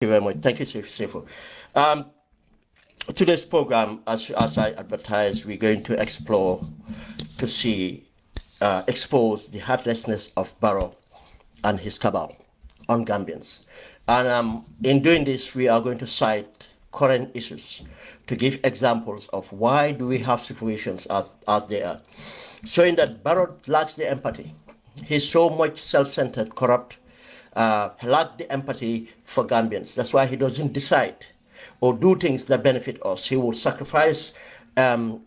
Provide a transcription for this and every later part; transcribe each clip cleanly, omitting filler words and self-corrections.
you very much. Thank you, Seifu. Today's program, as I advertised, we're going to explore, to see, expose the heartlessness of Barrow and his cabal on Gambians. And in doing this, we are going to cite current issues to give examples of why do we have situations as they are. Showing that Barrow lacks the empathy. He's so much self-centered, corrupt, lack the empathy for Gambians. That's why he doesn't decide or do things that benefit us. He will sacrifice the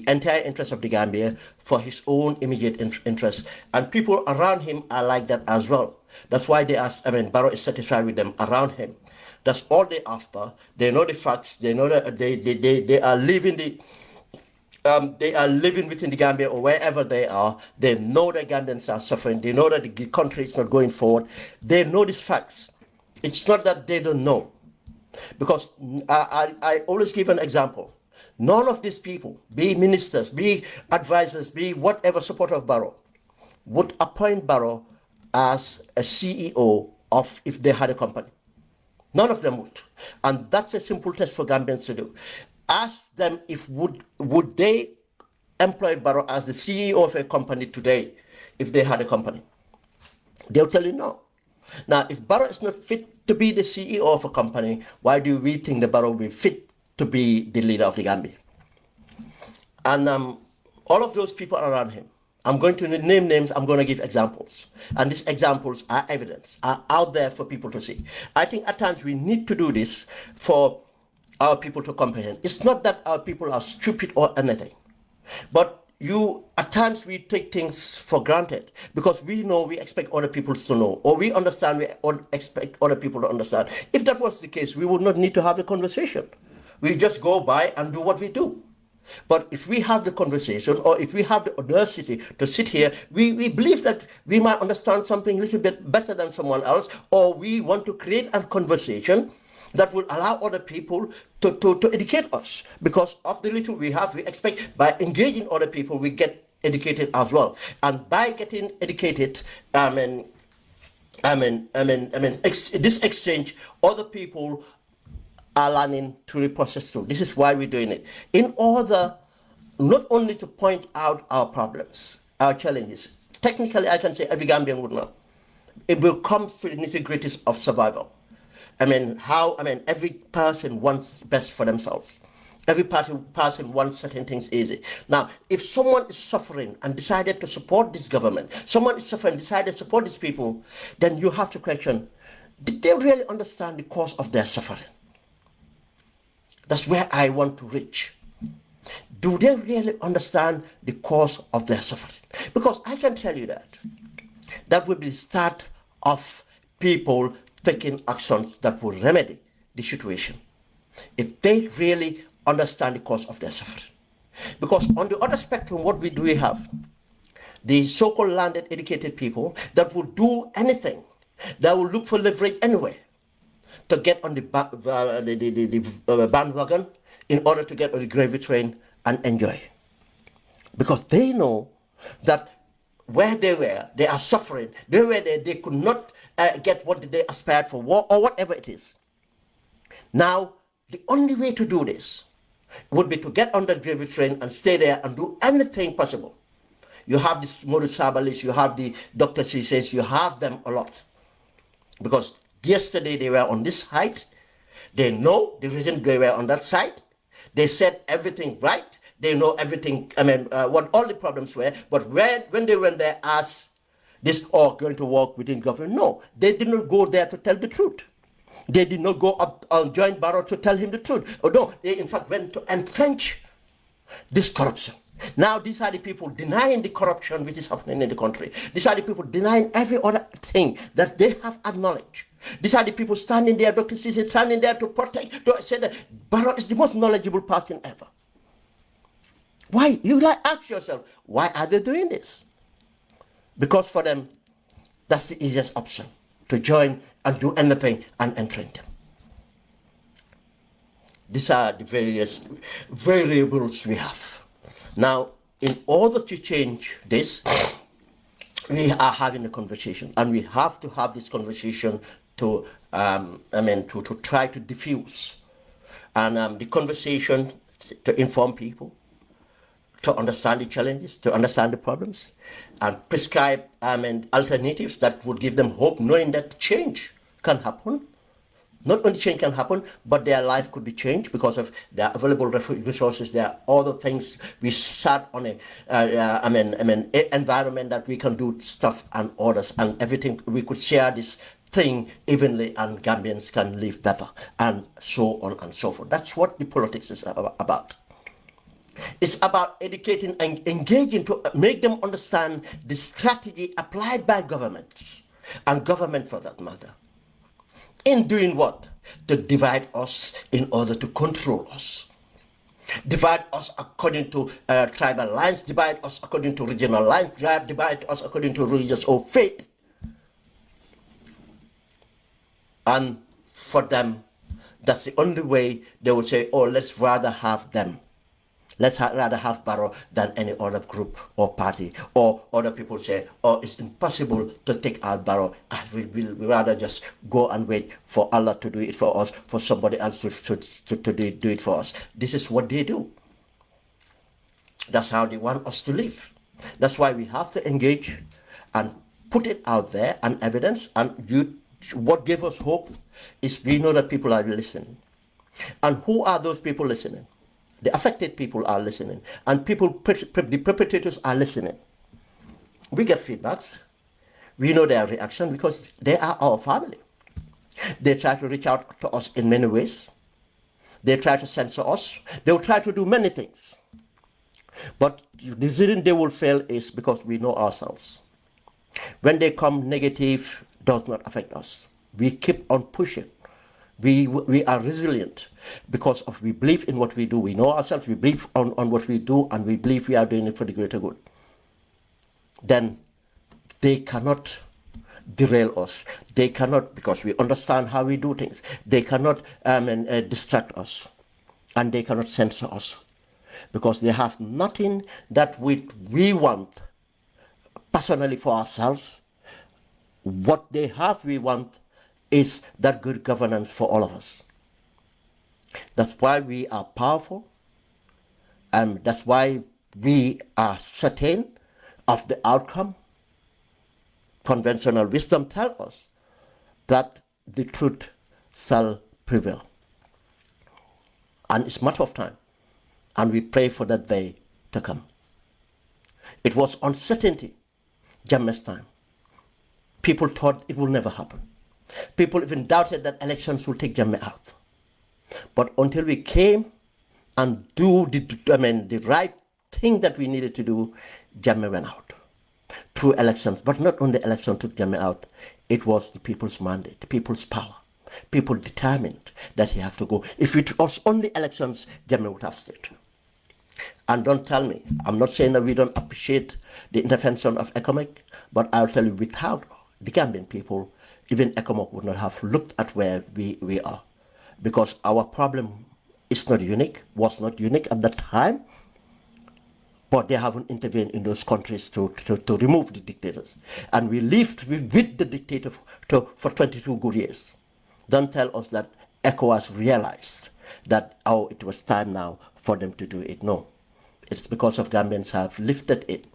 entire interest of the Gambia for his own immediate interest. And people around him are like that as well. That's why Barrow is satisfied with them around him. That's all they after. They know the facts. They know that they are living within the Gambia or wherever they are. They know that Gambians are suffering. They know that the country is not going forward. They know these facts. It's not that they don't know. Because I always give an example. None of these people, be ministers, be advisors, be whatever supporter of Barrow, would appoint Barrow as a CEO of if they had a company. None of them would. And that's a simple test for Gambians to do. Ask them if would they employ Barrow as the CEO of a company today if they had a company. They'll tell you no. Now, if Barrow is not fit to be the CEO of a company, why do we think that Barrow will be fit to be the leader of the Gambia? And all of those people around him, I'm going to name names, I'm going to give examples. And these examples are evidence, are out there for people to see. I think at times we need to do this for our people to comprehend. It's not that our people are stupid or anything, but at times we take things for granted because we know we expect other people to know, or we understand we expect other people to understand. If that was the case, we would not need to have a conversation. We just go by and do what we do. But if we have the conversation, or if we have the audacity to sit here, we believe that we might understand something a little bit better than someone else, or we want to create a conversation that will allow other people to educate us. Because of the little we have, we expect by engaging other people, we get educated as well. And by getting educated, this exchange, other people are learning through the process too. This is why we're doing it. In order not only to point out our problems, our challenges. Technically, I can say every Gambian would know. It will come to the nitty-gritties of survival. Every person wants best for themselves. Every person wants certain things easy. Now, if someone is suffering and decided to support this government, someone is suffering and decided to support these people, then you have to question, did they really understand the cause of their suffering? That's where I want to reach. Do they really understand the cause of their suffering? Because I can tell you that would be the start of people taking actions that will remedy the situation, if they really understand the cause of their suffering. Because on the other spectrum, what we have? The so-called landed, educated people that will do anything, that will look for leverage anyway to get on the bandwagon in order to get on the gravy train and enjoy. Because they know that where they were, they are suffering. They were there, they could not get what they aspired for, or whatever it is. Now, the only way to do this would be to get on the gravy train and stay there and do anything possible. You have this Modu Sabalis, you have the Dr. Cisses, you have them a lot. Because yesterday they were on this height. They know the reason they were on that side. They said everything right. They know everything, what all the problems were. But when they went there as this all going to work within government, no, they did not go there to tell the truth. They did not go up and join Barrow to tell him the truth. Oh, no, they in fact went to entrench this corruption. Now these are the people denying the corruption which is happening in the country. These are the people denying every other thing that they have acknowledged. These are the people standing there, Dr. Cisse, standing there to protect, to say that Barrow is the most knowledgeable person ever. Why? You ask yourself, why are they doing this? Because for them, that's the easiest option, to join and do anything and entrench them. These are the various variables we have. Now, in order to change this, we are having a conversation, and we have to have this conversation to, to try to diffuse and the conversation to inform people, to understand the challenges, to understand the problems, and prescribe alternatives that would give them hope, knowing that change can happen. Not only change can happen, but their life could be changed because of their available resources. There are other things. We sat on environment that we can do stuff and others and everything. We could share this thing evenly, and Gambians can live better, and so on and so forth. That's what the politics is about. It's about educating and engaging to make them understand the strategy applied by governments and government for that matter. In doing what? To divide us in order to control us. Divide us according to tribal lines, divide us according to regional lines, divide us according to religious or faith. And for them, that's the only way they will say, oh, let's rather have them. Let's rather have Barrow than any other group or party. Or other people say, oh, it's impossible to take out Barrow. We'll rather just go and wait for Allah to do it for us, for somebody else to do it for us. This is what they do. That's how they want us to live. That's why we have to engage and put it out there and evidence. And what gave us hope is we know that people are listening. And who are those people listening? The affected people are listening, and the perpetrators are listening. We get feedbacks. We know their reaction because they are our family. They try to reach out to us in many ways. They try to censor us. They will try to do many things. But the reason they will fail is because we know ourselves. When they come, negative does not affect us. We keep on pushing. We are resilient because we believe in what we do. We know ourselves, we believe on what we do, and we believe we are doing it for the greater good. Then they cannot derail us. They cannot, because we understand how we do things. They cannot distract us, and they cannot censor us, because they have nothing that we want personally for ourselves. What they have, we want, is that good governance for all of us. That's why we are powerful, and that's why we are certain of the outcome. Conventional wisdom tells us that the truth shall prevail. And it's a matter of time, and we pray for that day to come. It was uncertainty, Jammeh's time. People thought it will never happen. People even doubted that elections would take Jammeh out. But until we came and do the right thing that we needed to do, Jammeh went out through elections. But not only election took Jammeh out, it was the people's mandate, the people's power. People determined that he have to go. If it was only elections, Jammeh would have stayed. And don't tell me, I'm not saying that we don't appreciate the intervention of ECOMOG, but I'll tell you, without the Gambian people, even ECOMOG would not have looked at where we are, because our problem is not unique, was not unique at that time, but they haven't intervened in those countries to remove the dictators. And we lived with the dictator for 22 good years. Don't tell us that ECOWAS realized that, oh, it was time now for them to do it. No, it's because of Gambians have lifted it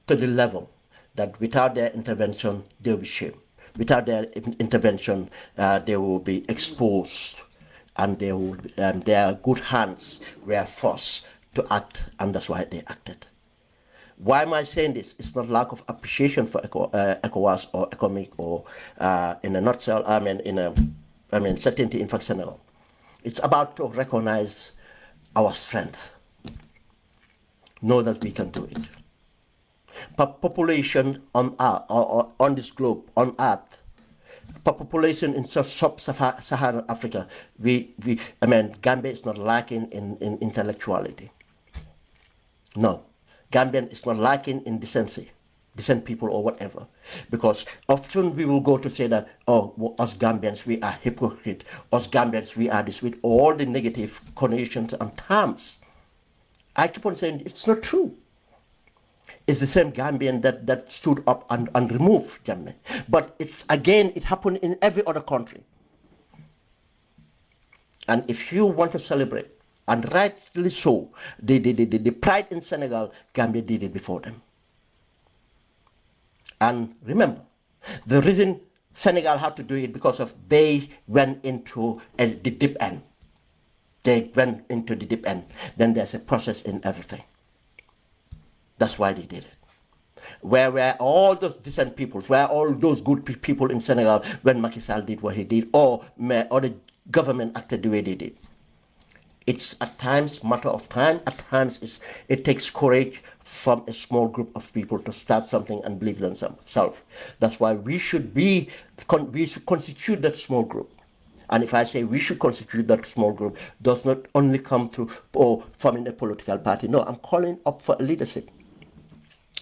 to the level that without their intervention, they will be shamed. Without their intervention, they will be exposed, and their good hands were forced to act, and that's why they acted. Why am I saying this? It's not lack of appreciation for ECOWAS or ECOMOG or in a nutshell, certainty in facsimile. It's about to recognize our strength. Know that we can do it. Population on Earth, or on this globe, on Earth, population in sub-Saharan Africa, Gambia is not lacking in intellectuality. No, Gambian is not lacking in decency, decent people or whatever. Because often we will go to say that, oh, us Gambians, we are hypocrite. Us Gambians, we are this, with all the negative connotations and terms. I keep on saying it's not true. It's the same Gambian that stood up and removed Jammeh. But it's again, it happened in every other country. And if you want to celebrate, and rightly so, the pride in Senegal, Gambia did it before them. And remember, the reason Senegal had to do it because of they went into the deep end. They went into the deep end. Then there's a process in everything. That's why they did it. Where were all those decent people, where all those good people in Senegal when Macky Sall did what he did, or the government acted the way they did? It's at times matter of time. At times it takes courage from a small group of people to start something and believe in themselves. That's why we should constitute that small group. And if I say we should constitute that small group, does not only come through forming a political party. No, I'm calling up for leadership.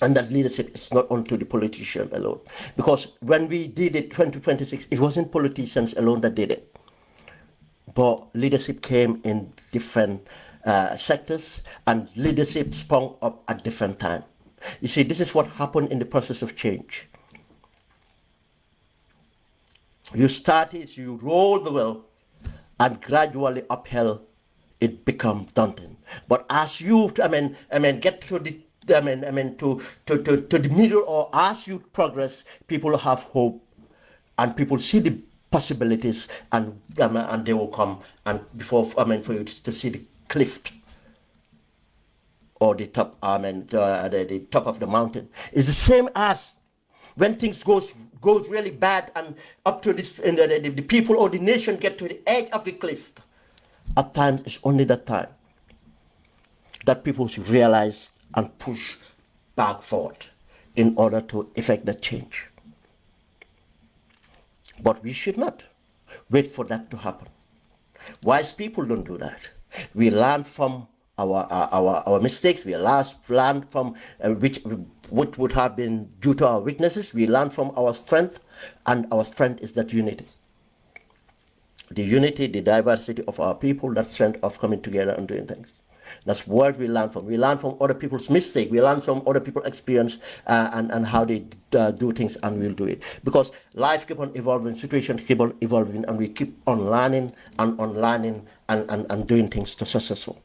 And that leadership is not only to the politician alone. Because when we did it 2026, it wasn't politicians alone that did it. But leadership came in different sectors, and leadership sprung up at different times. You see, this is what happened in the process of change. You started, you roll the wheel, and gradually uphill, it becomes daunting. But as you, get to the, to the middle, or as you progress, people have hope, and people see the possibilities, and they will come, and before, for you to see the cliff, or the top, the top of the mountain. It's the same as when things goes really bad, and up to this, and the people or the nation get to the edge of the cliff. At times, it's only that time that people should realize and push back forward in order to effect that change. But we should not wait for that to happen. Wise people don't do that. We learn from our mistakes. We learn from which would have been due to our weaknesses. We learn from our strength, and our strength is that unity. The unity, the diversity of our people, that strength of coming together and doing things. That's what we learn from. We learn from other people's mistakes. We learn from other people's experience and how they do things, and we'll do it. Because life keep on evolving, situations keep on evolving, and we keep on learning and unlearning and doing things to successful.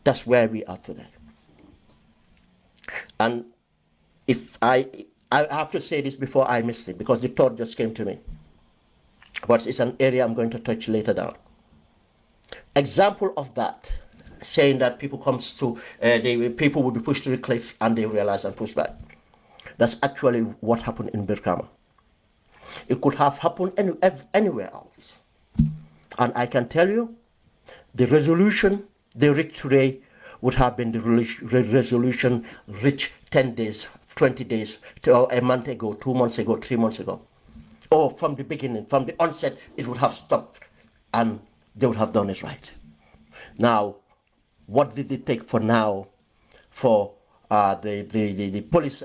That's where we are today. And if I have to say this before I miss it, because the thought just came to me. But it's an area I'm going to touch later down. Example of that, saying that people comes to, people will be pushed to the cliff and they realize and push back. That's actually what happened in Birkama. It could have happened anywhere else. And I can tell you, the resolution they reached today would have been the resolution reached 10 days, 20 days, a month ago, 2 months ago, 3 months ago. Or from the beginning, from the onset, it would have stopped and they would have done it right. Now, what did it take for now for the police,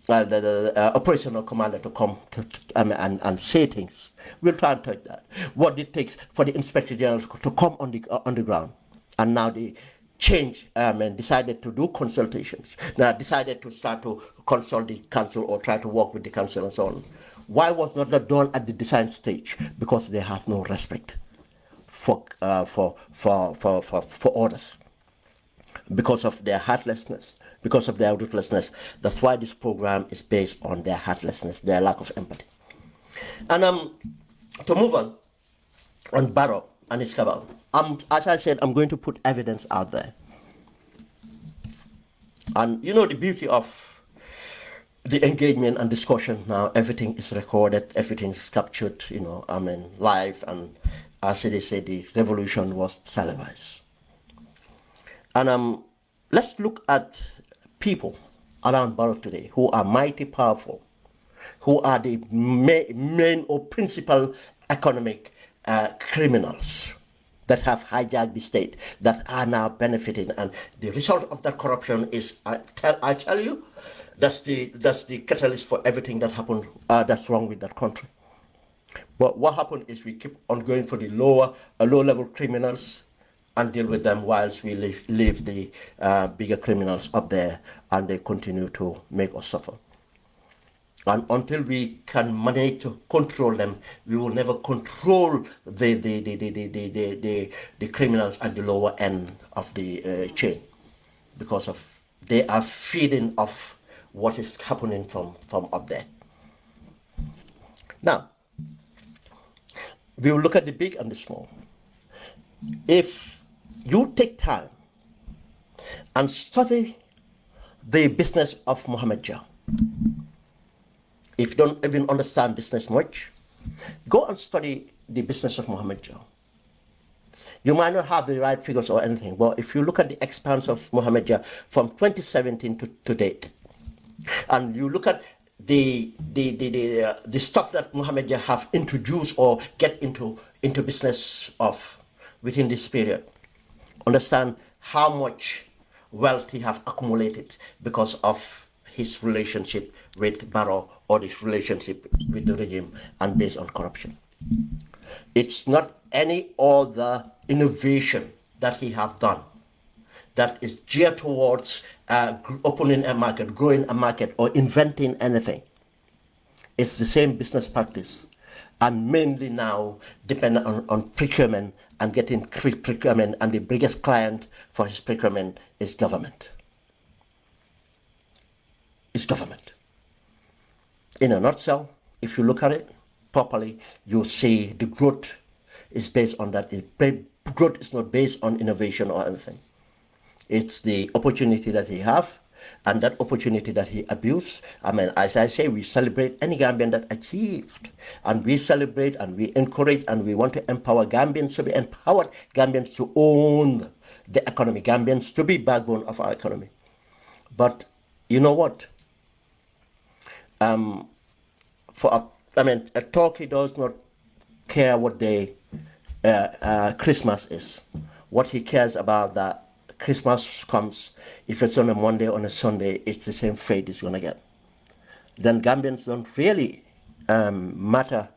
the operational commander to come and say things? We'll try and touch that. What did it take for the inspector general to come on the ground? And now they changed and decided to do consultations. Now decided to start to consult the council or try to work with the council and so on. Why was not that done at the design stage? Because they have no respect for others, because of their heartlessness, because of their ruthlessness. That's why this program is based on their heartlessness, their lack of empathy. And to move on Barrow and his cabal, as I said, I'm going to put evidence out there. And you know the beauty of the engagement and discussion now, everything is recorded, everything is captured, live, and as they say, the revolution was televised. And let's look at people around Barrow today who are mighty powerful, who are the main or principal economic criminals that have hijacked the state, that are now benefiting, and the result of that corruption is, I tell you, that's the catalyst for everything that happened. That's wrong with that country. But what happened is we keep on going for the low-level criminals, and deal with them whilst we leave the bigger criminals up there, and they continue to make us suffer. And until we can manage to control them, we will never control the criminals at the lower end of the chain, because of they are feeding off what is happening from up there. Now, we will look at the big and the small. If you take time and study the business of Mohammed Jah, if you don't even understand business much, go and study the business of Mohammed Jah. You might not have the right figures or anything, but if you look at the expanse of Mohammed Jah from 2017 to date, and you look at the stuff that Mohammed Jah have introduced or get into business of within this period, understand how much wealth he have accumulated because of his relationship with Barrow, or his relationship with the regime, and based on corruption. It's not any other innovation that he have done that is geared towards opening a market, growing a market, or inventing anything. It's the same business practice, and mainly now dependent on procurement and getting procurement, and the biggest client for his procurement is government. It's government. In a nutshell, if you look at it properly, you see the growth is based on that. Growth is not based on innovation or anything. It's the opportunity that he have, and that opportunity that he abused. I mean, as I say, we celebrate any Gambian that achieved, and we celebrate and we encourage and we want to empower Gambians to be empowered, Gambians to own the economy, Gambians to be backbone of our economy. But you know what? A turkey does not care what day Christmas is. What he cares about that Christmas comes, if it's on a Monday or on a Sunday, it's the same fate he's going to get. Then Gambians don't really matter,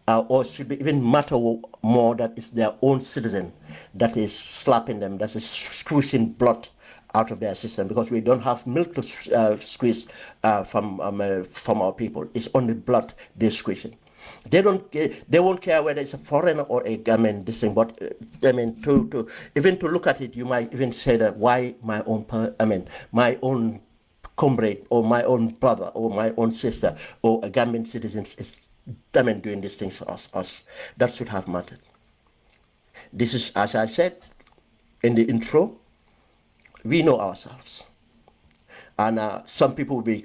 or should be even matter more that it's their own citizen that is slapping them, that is squeezing blood out of their system, because we don't have milk to squeeze from our people. It's only blood they're squeezing. They won't care whether it's a foreigner or this thing. But to even to look at it, you might even say that why my own comrade or my own brother or my own sister or a Gambian citizen is doing these things to us. That should have mattered. This is, as I said in the intro, we know ourselves, and some people will be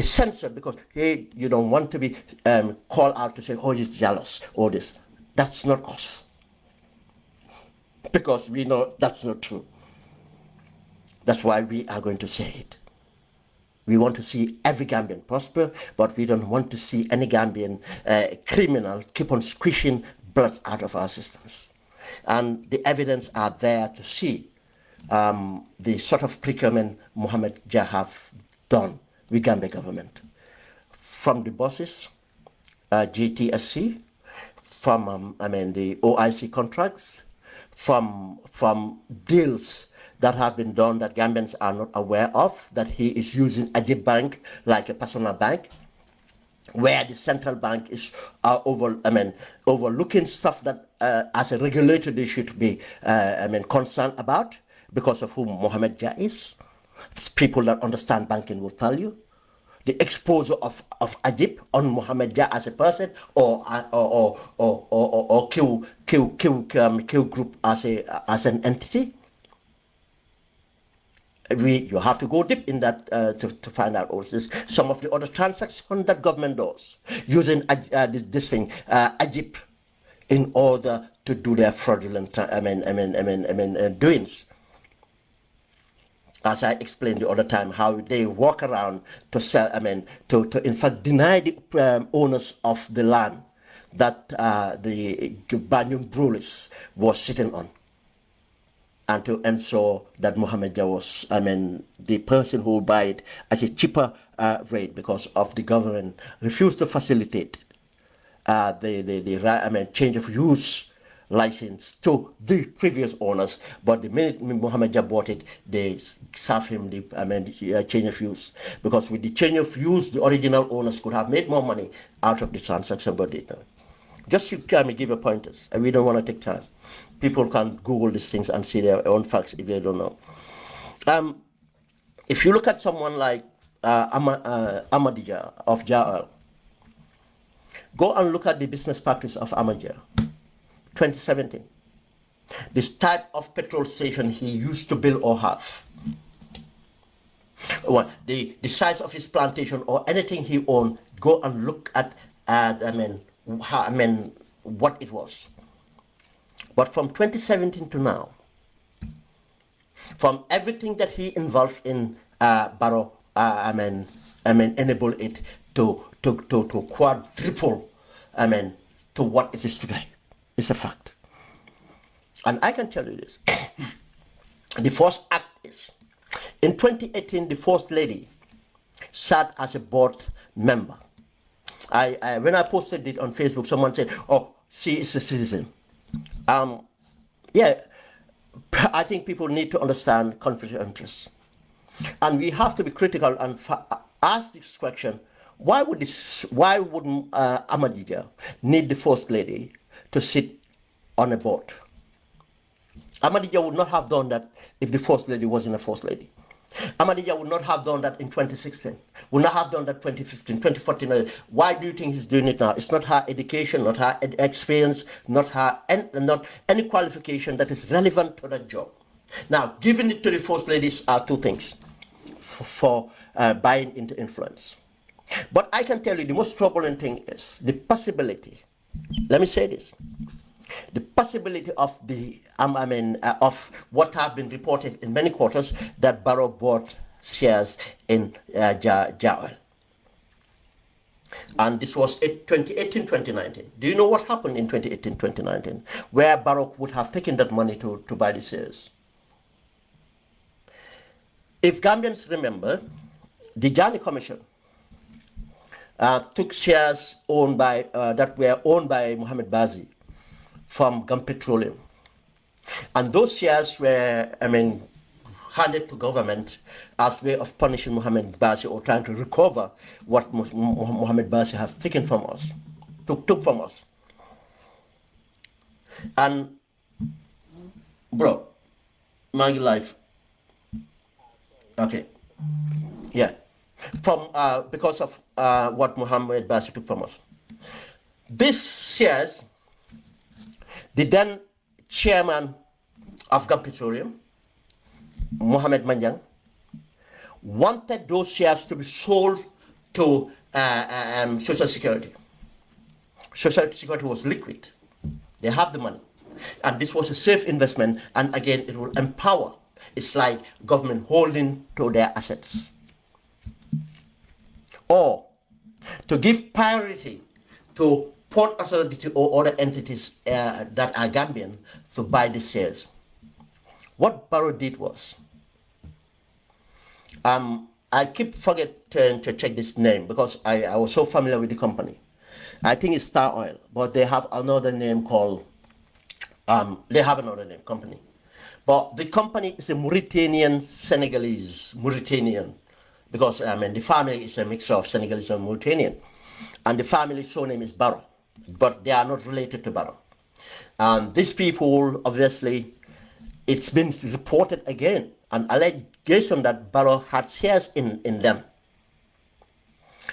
censored because, hey, you don't want to be called out to say, oh, he's jealous or this. That's not us, because we know that's not true. That's why we are going to say it. We want to see every Gambian prosper, but we don't want to see any Gambian criminal keep on squishing blood out of our systems. And the evidence are there to see the sort of procurement Mohammed Jah have done with Gambia government. From the buses, GTSC, from the OIC contracts, from deals that have been done that Gambians are not aware of, that he is using Ajib Bank like a personal bank, where the central bank is overlooking stuff that as a regulator they should be concerned about, because of who Mohammed Jah is. It's people that understand banking will tell you. The exposure of Ajib on Mohammed Jah as a person, or Q Group as an entity. You have to go deep in that to find out also some of the other transactions that government does using this thing Ajib in order to do their fraudulent doings. As I explained the other time, how they walk around to sell, to in fact deny the owners of the land that the Banyan Brulis was sitting on, and to ensure that Mohammed Jah was, the person who would buy it at a cheaper rate, because of the government refused to facilitate the change of use license to the previous owners, but the minute Mohammed Jah bought it, they serve him the change of use, because with the change of use, the original owners could have made more money out of the transaction, but they don't. Just to give you pointers, and we don't want to take time. People can Google these things and see their own facts if they don't know. If you look at someone like Ahmadiyya of Jah, go and look at the business practice of Ahmadiyya, 2017. This type of petrol station he used to build or have. The size of his plantation or anything he owned, go and look at, what it was. But from 2017 to now, from everything that he involved in Barrow, enable it to quadruple, to what it is today. It's a fact. And I can tell you this. The first act is, in 2018, the First Lady sat as a board member. When I posted it on Facebook, someone said, oh, she is a citizen. Yeah, I think people need to understand conflict of interest. And we have to be critical and ask this question: why wouldn't Ahmadiyya need the First Lady to sit on a board? Ahmadiyya would not have done that if the First Lady wasn't a First Lady. Ahmadiyya would not have done that in 2016, would not have done that 2015, 2014. Why do you think he's doing it now? It's not her education, not her experience, not any qualification that is relevant to that job. Now, giving it to the First Ladies are two things for buying into influence. But I can tell you the most troubling thing is the possibility, let me say this, the possibility of of what have been reported in many quarters, that Barrow bought shares in Jah. And this was 2018-2019. Do you know what happened in 2018-2019, where Barrow would have taken that money to buy the shares? If Gambians remember, the Jani Commission took shares that were owned by Mohamed Bazi from Gum Petroleum. And those shares were, handed to government as a way of punishing Mohamed Bazi, or trying to recover what Mohamed Bazi has taken from us, took from us. And, bro, my life, okay, yeah, because of what Mohamed Bazi took from us. These shares, the then chairman of Gum Petroleum, Mohamed Manjang, wanted those shares to be sold to Social Security. Social Security was liquid. They have the money. And this was a safe investment, and again, it will empower. It's like government holding to their assets. Or to give priority to Port Authority or other entities that are Gambian to buy the shares. What Barrow did was, I keep forgetting to check this name because I was so familiar with the company. I think it's Star Oil, but they have another name called, company. But the company is a Mauritanian, Senegalese, because the family is a mixture of Senegalese and Mauritanian. And the family surname is Barrow, but they are not related to Barrow. And these people, obviously, it's been reported again, an allegation that Barrow had shares in them.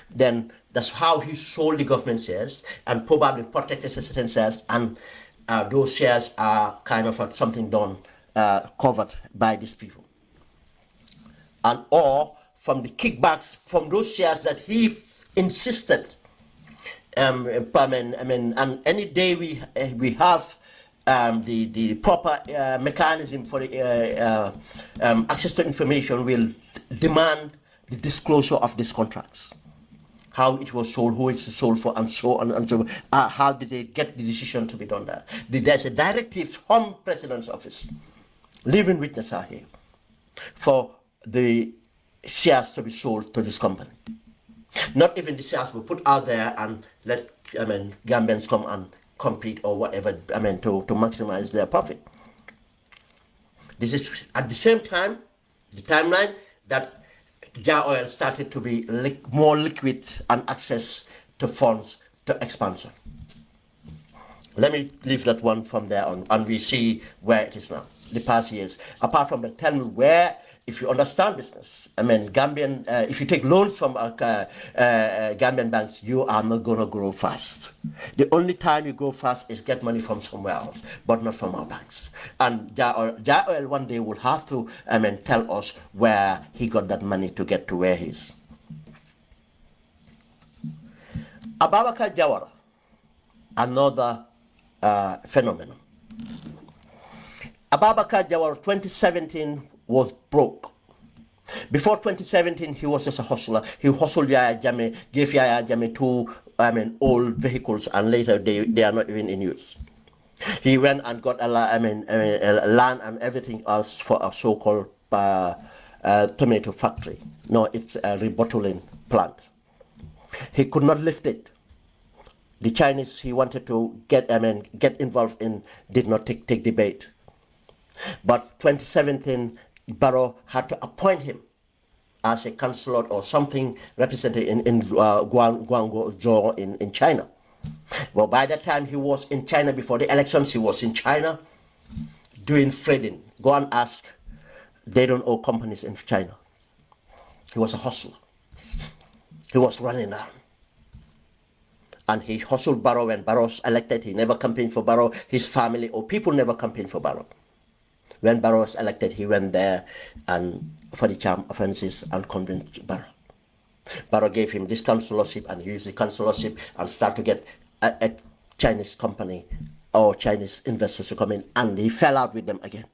Then that's how he sold the government shares and probably protected certain shares, and those shares are kind of something done, covered by these people. And or from the kickbacks from those shares that he insisted, and any day we have the proper mechanism for access to information, will demand the disclosure of these contracts, how it was sold, who it's sold for, and so on and so on. How did they get the decision to be done there? There's a directive from President's office. Living witnesses are here for the shares to be sold to this company. Not even the shares were put out there and let Gambians come and compete or whatever, to maximize their profit. This is at the same time, the timeline that Jar Oil started to be more liquid and access to funds to expansion. Let me leave that one from there on, and we see where it is now, the past years. Apart from that, tell me where, if you understand business, Gambian, if you take loans from Gambian banks, you are not going to grow fast. The only time you grow fast is get money from somewhere else, but not from our banks. And Jar Oil one day will have to tell us where he got that money to get to where he is. Ababakar Jawara, another phenomenon. Ababakar Jawara 2017 was broke. Before 2017, he was just a hustler. He hustled Yaya Jammeh, gave Yaya Jammeh two old vehicles, and later they are not even in use. He went and got a land and everything else for a so-called tomato factory. No, it's a rebottling plant. He could not lift it. The Chinese he wanted to get involved in did not take the bait. But 2017, Barrow had to appoint him as a consulate or something represented in Guangzhou in China. Well, by that time he was in China before the elections. He was in China doing trading. Go and ask. They don't own companies in China. He was a hustler. He was running down. And he hustled Barrow when Barrow was elected. He never campaigned for Barrow. His family or people never campaigned for Barrow. When Barrow was elected, he went there and for the charm offences and convinced Barrow. Barrow gave him this consulship, and he used the consulship and started to get a Chinese company or Chinese investors to come in, and he fell out with them again.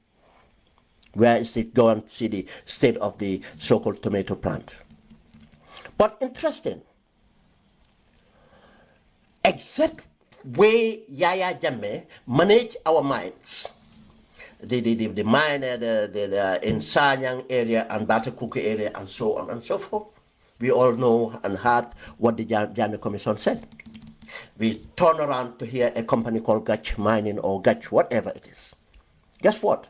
Where is it? Go and see the state of the so-called tomato plant. But interesting, exact way Yaya Jammeh managed our minds. The mine in Sanyang area and Batakuku area and so on and so forth. We all know and heard what the Jammeh Commission said. We turn around to hear a company called Gach Mining or Gach, whatever it is. Guess what?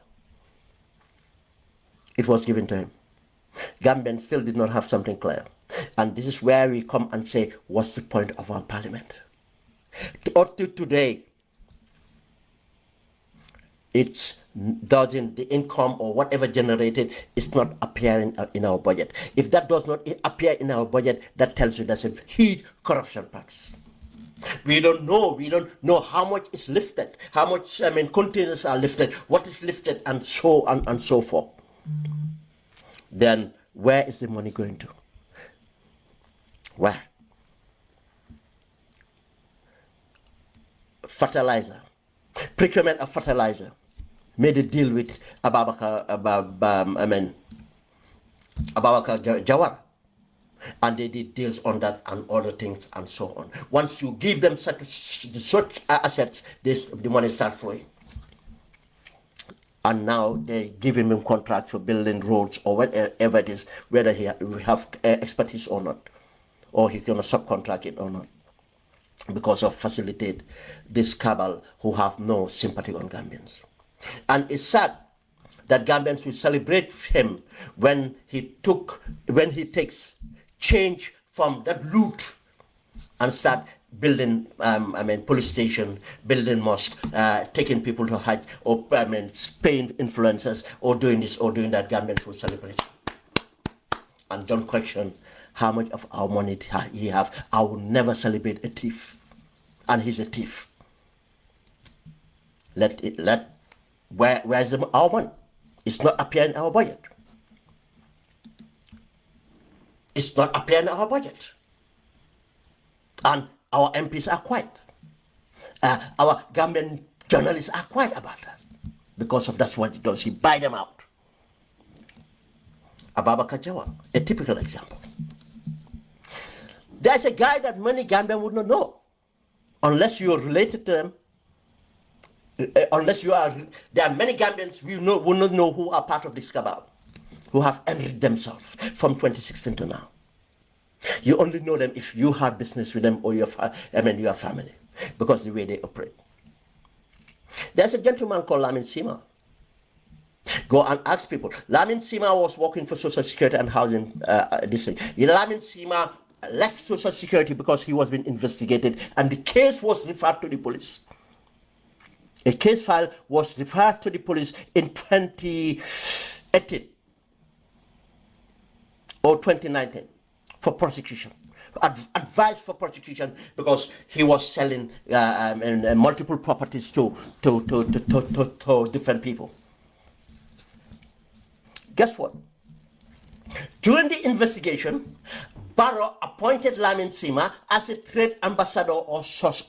It was given to him. Gambian still did not have something clear. And this is where we come and say, what's the point of our parliament? Up to today, it's doesn't, the income or whatever generated is not appearing in our budget. If that does not appear in our budget, that tells you there's a huge corruption practice. We don't know how much is lifted, how much containers are lifted, what is lifted, and so on and so forth. Then where is the money going to? Where? Fertilizer, procurement of fertilizer. Made a deal with Ababakar Jawara, and they did deals on that and other things and so on. Once you give them such assets, the money starts flowing. And now they give him contracts for building roads or whatever it is, whether he have expertise or not, or he's going to subcontract it or not, because of facilitate this cabal who have no sympathy on Gambians. And it's sad that Gambians will celebrate him when he takes change from that loot and start building police station, building mosque, taking people to Hajj, or Spain influencers, or doing this or doing that. Gambians will celebrate. And don't question how much of our money he have. I will never celebrate a thief, and he's a thief. Where's our money? It's not appearing in our budget. It's not appearing in our budget. And our MPs are quiet. Our Gambian journalists are quiet about that. Because of that's what he does. He buy them out. Ababakar Jawara, a typical example. There's a guy that many Gambians would not know. Unless you are related to them. Unless you are, there are many Gambians we will not know who are part of this cabal, who have enriched themselves from 2016 to now. You only know them if you have business with them or your family, because the way they operate. There's a gentleman called Lamin Sima. Go and ask people. Lamin Sima was working for Social Security and Housing District. Lamin Sima left Social Security because he was being investigated, and the case was referred to the police. A case file was referred to the police in 2018 or 2019 for prosecution. Advised for prosecution because he was selling multiple properties to different people. Guess what? During the investigation, Barrow appointed Lamin Sima as a trade ambassador or such,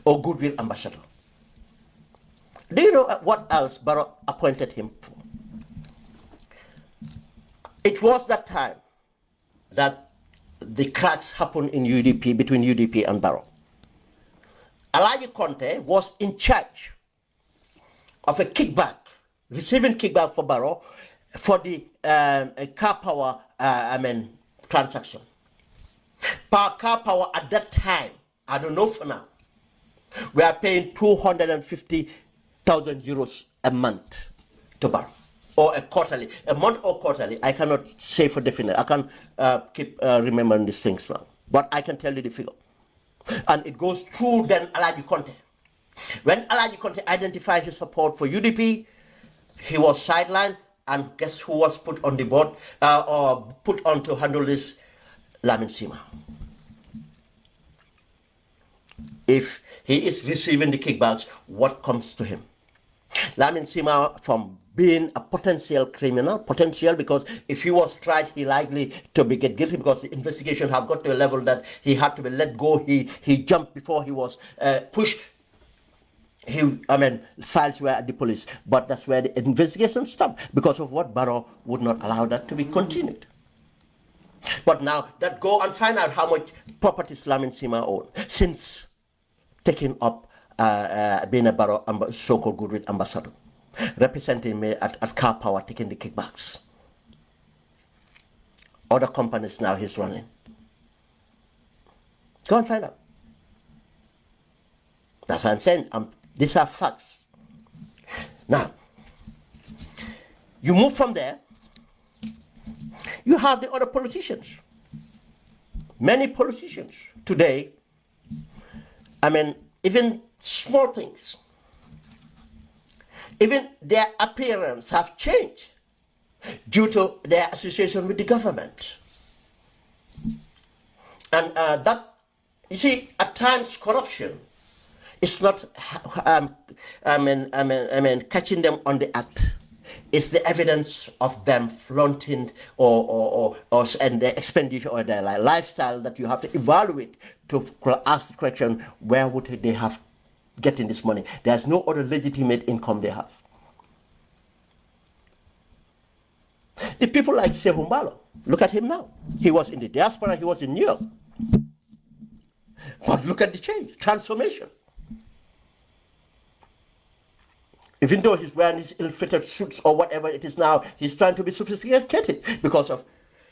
or goodwill ambassador. Do you know what else Barrow appointed him for? It was that time that the cracks happened in UDP, between UDP and Barrow. Alaji Conte was in charge of a kickback, receiving kickback for Barrow for the car power transaction. Car power at that time, I don't know for now, we are paying 250,000 euros a month to Barrow, or a quarterly, a month or quarterly. I cannot say for definite. I can't keep remembering these things now, but I can tell you the figure. And it goes through then Alaji Conte. When Alaji Conte identified his support for UDP, he was sidelined, and guess who was put on the board or put on to handle this? Lamin Sima. If he is receiving the kickbacks, what comes to him? Lamin Sima, from being a potential criminal, because if he was tried, he likely to be get guilty, because the investigation have got to a level that he had to be let go. He jumped before he was pushed. Files were at the police, but that's where the investigation stopped, because of what Barrow would not allow that to be continued. But now that go and find out how much property Lamin Sima owned since taking up being a Barrow so-called goodwill ambassador, representing me at Car Power, taking the kickbacks. Other companies now he's running. Go and find out. That's what I'm saying. These are facts. Now, you move from there, you have the other politicians. Many politicians today, even small things, even their appearance have changed due to their association with the government. And that, you see, at times corruption, it's not, catching them on the act. It's the evidence of them flaunting and the expenditure or their lifestyle that you have to evaluate to ask the question, where would they have getting this money? There's no other legitimate income they have. The people like Sehu Malo, look at him now. He was in the diaspora, he was in New York. But look at the change, transformation. Even though he's wearing his ill-fitted suits or whatever it is now, he's trying to be sophisticated because of,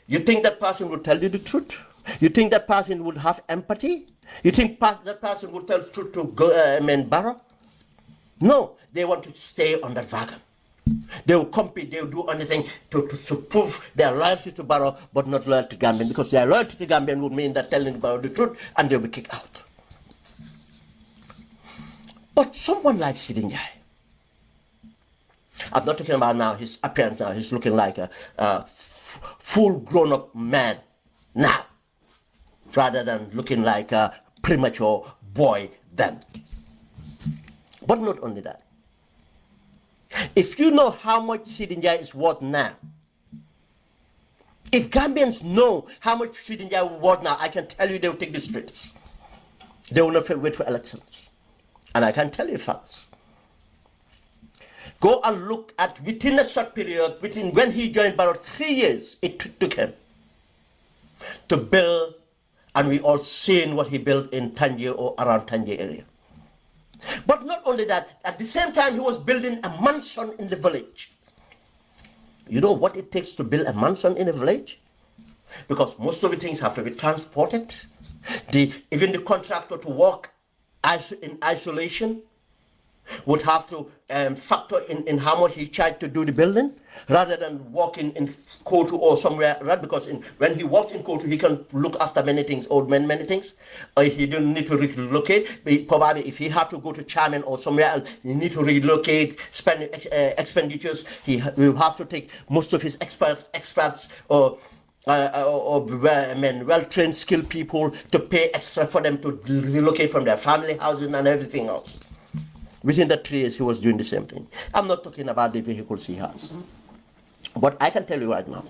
you think that person would tell you the truth? You think that person would have empathy? You think that person would tell the truth to Barrow? No, they want to stay on that wagon. They will compete, they will do anything to prove their loyalty to Barrow, but not loyalty to Gambian, because their loyalty to Gambian would mean that telling Barrow the truth, and they'll be kicked out. But someone like Citing, I'm not talking about now his appearance now. He's looking like a full grown-up man now, rather than looking like a premature boy then. But not only that. If you know how much Citing is worth now, if Gambians know how much Citing is worth now, I can tell you they will take the streets. They will not wait for elections. And I can tell you facts. Go and look at, within a short period, within when he joined Barrow, 3 years it took him to build, and we all seen what he built in Tangier or around Tangier area. But not only that, at the same time he was building a mansion in the village. You know what it takes to build a mansion in a village? Because most of the things have to be transported. Even the contractor to work in isolation, would have to factor in how much he tried to do the building, rather than walking in Kotu or somewhere, right? Because when he walks in Kotu, he can look after many things, many things. He didn't need to relocate. But probably if he have to go to Charmin or somewhere else, he need to relocate, spend expenditures. He will have to take most of his experts or well-trained, skilled people to pay extra for them to relocate from their family housing and everything else. Within the 3 years, he was doing the same thing. I'm not talking about the vehicles he has. But I can tell you right now,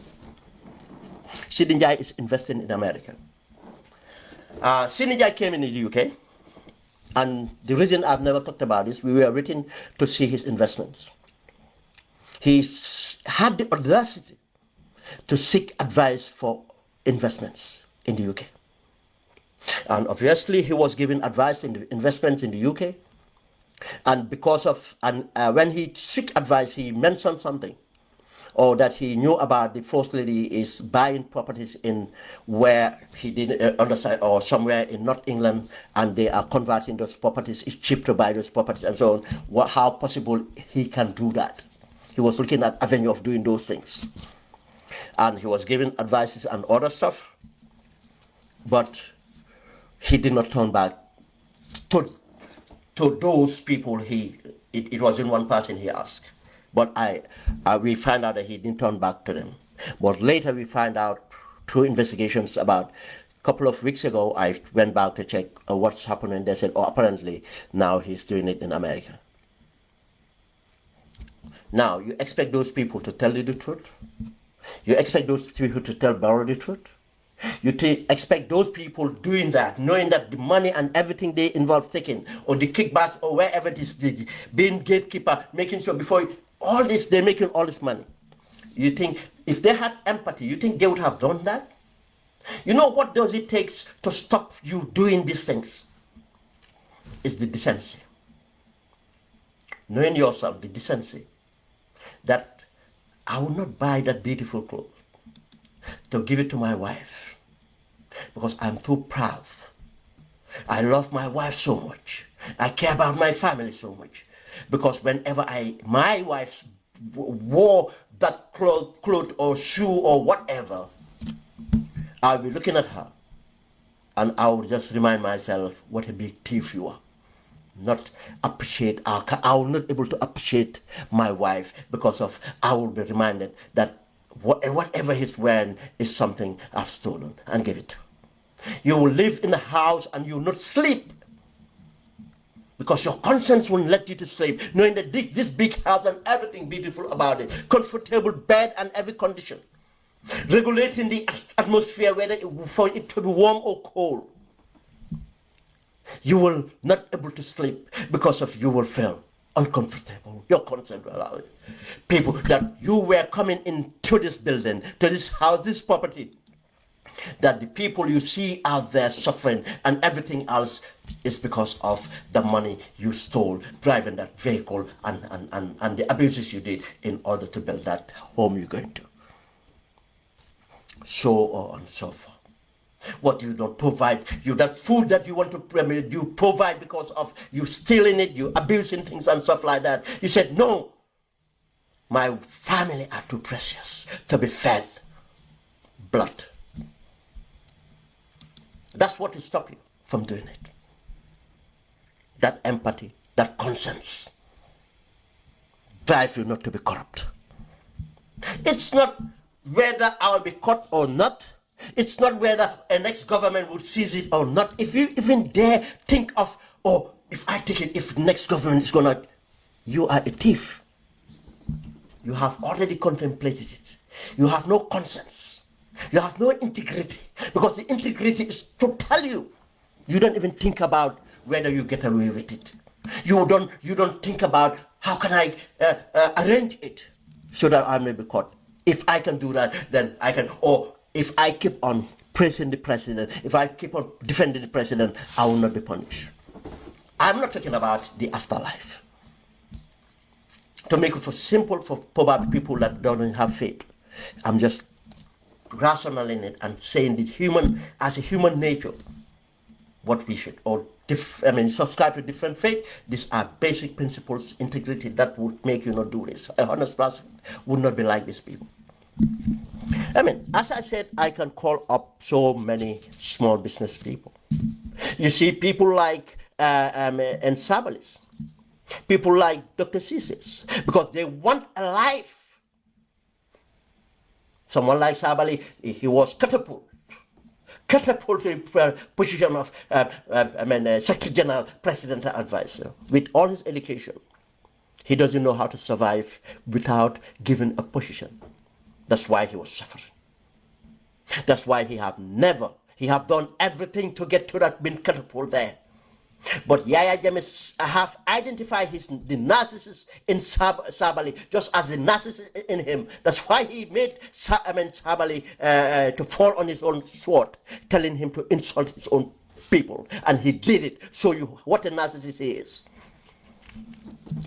Sidney Njai is investing in America. Sidney Njai came in the UK, and the reason I've never talked about this, we were waiting to see his investments. He had the audacity to seek advice for investments in the UK. And obviously, he was giving advice in the investments in the UK. And because of, when he sought advice, he mentioned something, or that he knew about the First Lady is buying properties in where he didn't understand, or somewhere in North England, and they are converting those properties. It's cheap to buy those properties and so on. How possible he can do that? He was looking at avenue of doing those things. And he was giving advices and other stuff, but he did not turn back to those people. It wasn't one person he asked, but we find out that he didn't turn back to them. But later we find out through investigations, about a couple of weeks ago, I went back to check what's happening. They said, oh, apparently now he's doing it in America. Now, you expect those people to tell you the truth? You expect those people to tell Barrow the truth? You expect those people doing that, knowing that the money and everything they involve taking, or the kickbacks, or wherever it is, being gatekeeper, making sure before all this, they're making all this money. You think if they had empathy, you think they would have done that? You know what does it take to stop you doing these things? It's the decency. Knowing yourself, the decency. That I will not buy that beautiful clothes to give it to my wife because I'm too proud. I love my wife so much. I care about my family so much. Because whenever my wife wore that cloth or shoe or whatever, I'll be looking at her and I will just remind myself what a big thief you are. Not appreciate, I will not able to appreciate my wife because of, I will be reminded that whatever he's wearing is something I've stolen and give it. You will live in a house and you will not sleep because your conscience won't let you to sleep, knowing that this big house and everything beautiful about it, comfortable bed and every condition, regulating the atmosphere whether for it to be warm or cold. You will not able to sleep because of you will feel uncomfortable. Your consent will allow it. People that you were coming into this building, to this house, this property, that the people you see out there suffering and everything else is because of the money you stole driving that vehicle and the abuses you did in order to build that home you're going to. So on and so forth. What you don't provide, that food that you want to you provide because of you stealing it, you abusing things and stuff like that. You said, no, my family are too precious to be fed blood. That's what will stop you from doing it. That empathy, that conscience, drive you not to be corrupt. It's not whether I'll be caught or not. It's not whether a next government will seize it or not. If you even dare think of, oh, if I take it, if next government is gonna, you are a thief. You have already contemplated it. You have no conscience. You have no integrity, because the integrity is to tell you. You don't even think about whether you get away with it. You don't think about how can I arrange it so that I may be caught. If I can do that, then I can. Or if I keep on praising the president, if I keep on defending the president, I will not be punished. I'm not talking about the afterlife. To make it for simple for probably people that don't have faith, I'm just rationalizing it and saying that as a human nature, what we should, or subscribe to different faith. These are basic principles, integrity that would make you not do this. A honest person would not be like these people. As I said, I can call up so many small business people. You see, people like Sabalis, people like Dr. Cisis, because they want a life. Someone like Sabali, he was catapulted to the position of Secretary General, Presidential Advisor, with all his education. He doesn't know how to survive without giving a position. That's why he was suffering. That's why he have done everything to get to that being catapult there. But Yahya Jammeh have identified the narcissist in Sabali, just as the narcissist in him. That's why he made Sabali to fall on his own sword, telling him to insult his own people. And he did it. Show you what a narcissist he is.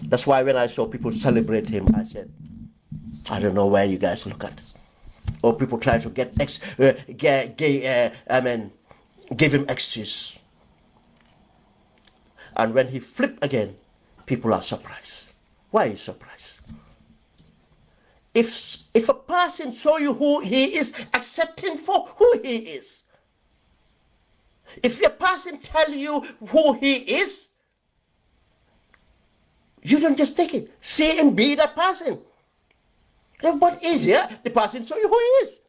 That's why when I saw people celebrate him, I said, I don't know where you guys look at. Or people try to give him excuse. And when he flipped again, people are surprised. Why are you surprised? If a person show you who he is, accept him for who he is. If a person tell you who he is, you don't just take it. See and be that person. Then what is here? The person show you who he is.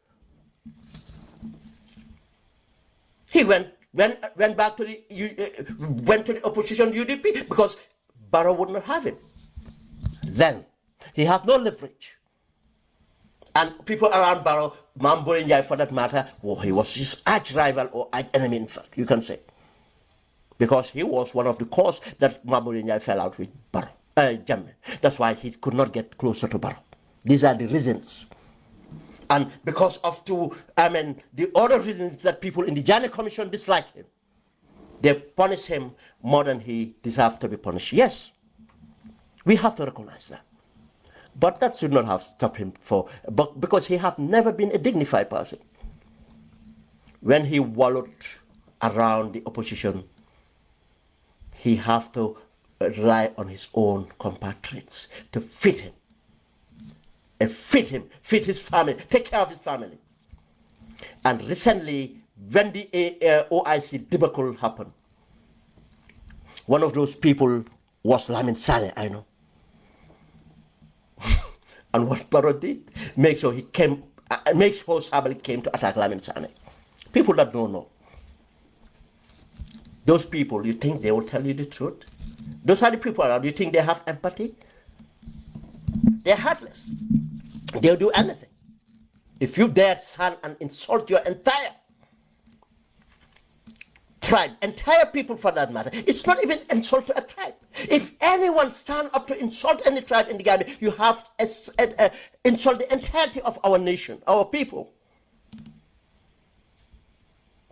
He went back to the opposition UDP because Barrow would not have him. Then he have no leverage. And people around Barrow, Mambo Njai for that matter, he was his arch rival or arch enemy, in fact, you can say. Because he was one of the cause that Mambo Njai fell out with Barrow, Jammeh. That's why he could not get closer to Barrow. These are the reasons. And because of the other reasons that people in the Jammeh Commission dislike him, they punish him more than he deserves to be punished. Yes, we have to recognize that. But that should not have stopped him because he have never been a dignified person. When he wallowed around the opposition, he have to rely on his own compatriots to feed him. Feed his family, take care of his family. And recently, when the OIC debacle happened, one of those people was Lamin Sane, I know. And what Barrow did, make sure Sabali came to attack Lamin Sane. People that don't know. Those people, you think they will tell you the truth? Those are the people around, you think they have empathy? They're heartless. They'll do anything. If you dare stand and insult your entire tribe, entire people for that matter, it's not even insult to a tribe. If anyone stand up to insult any tribe in the Gambia, you have insult the entirety of our nation, our people.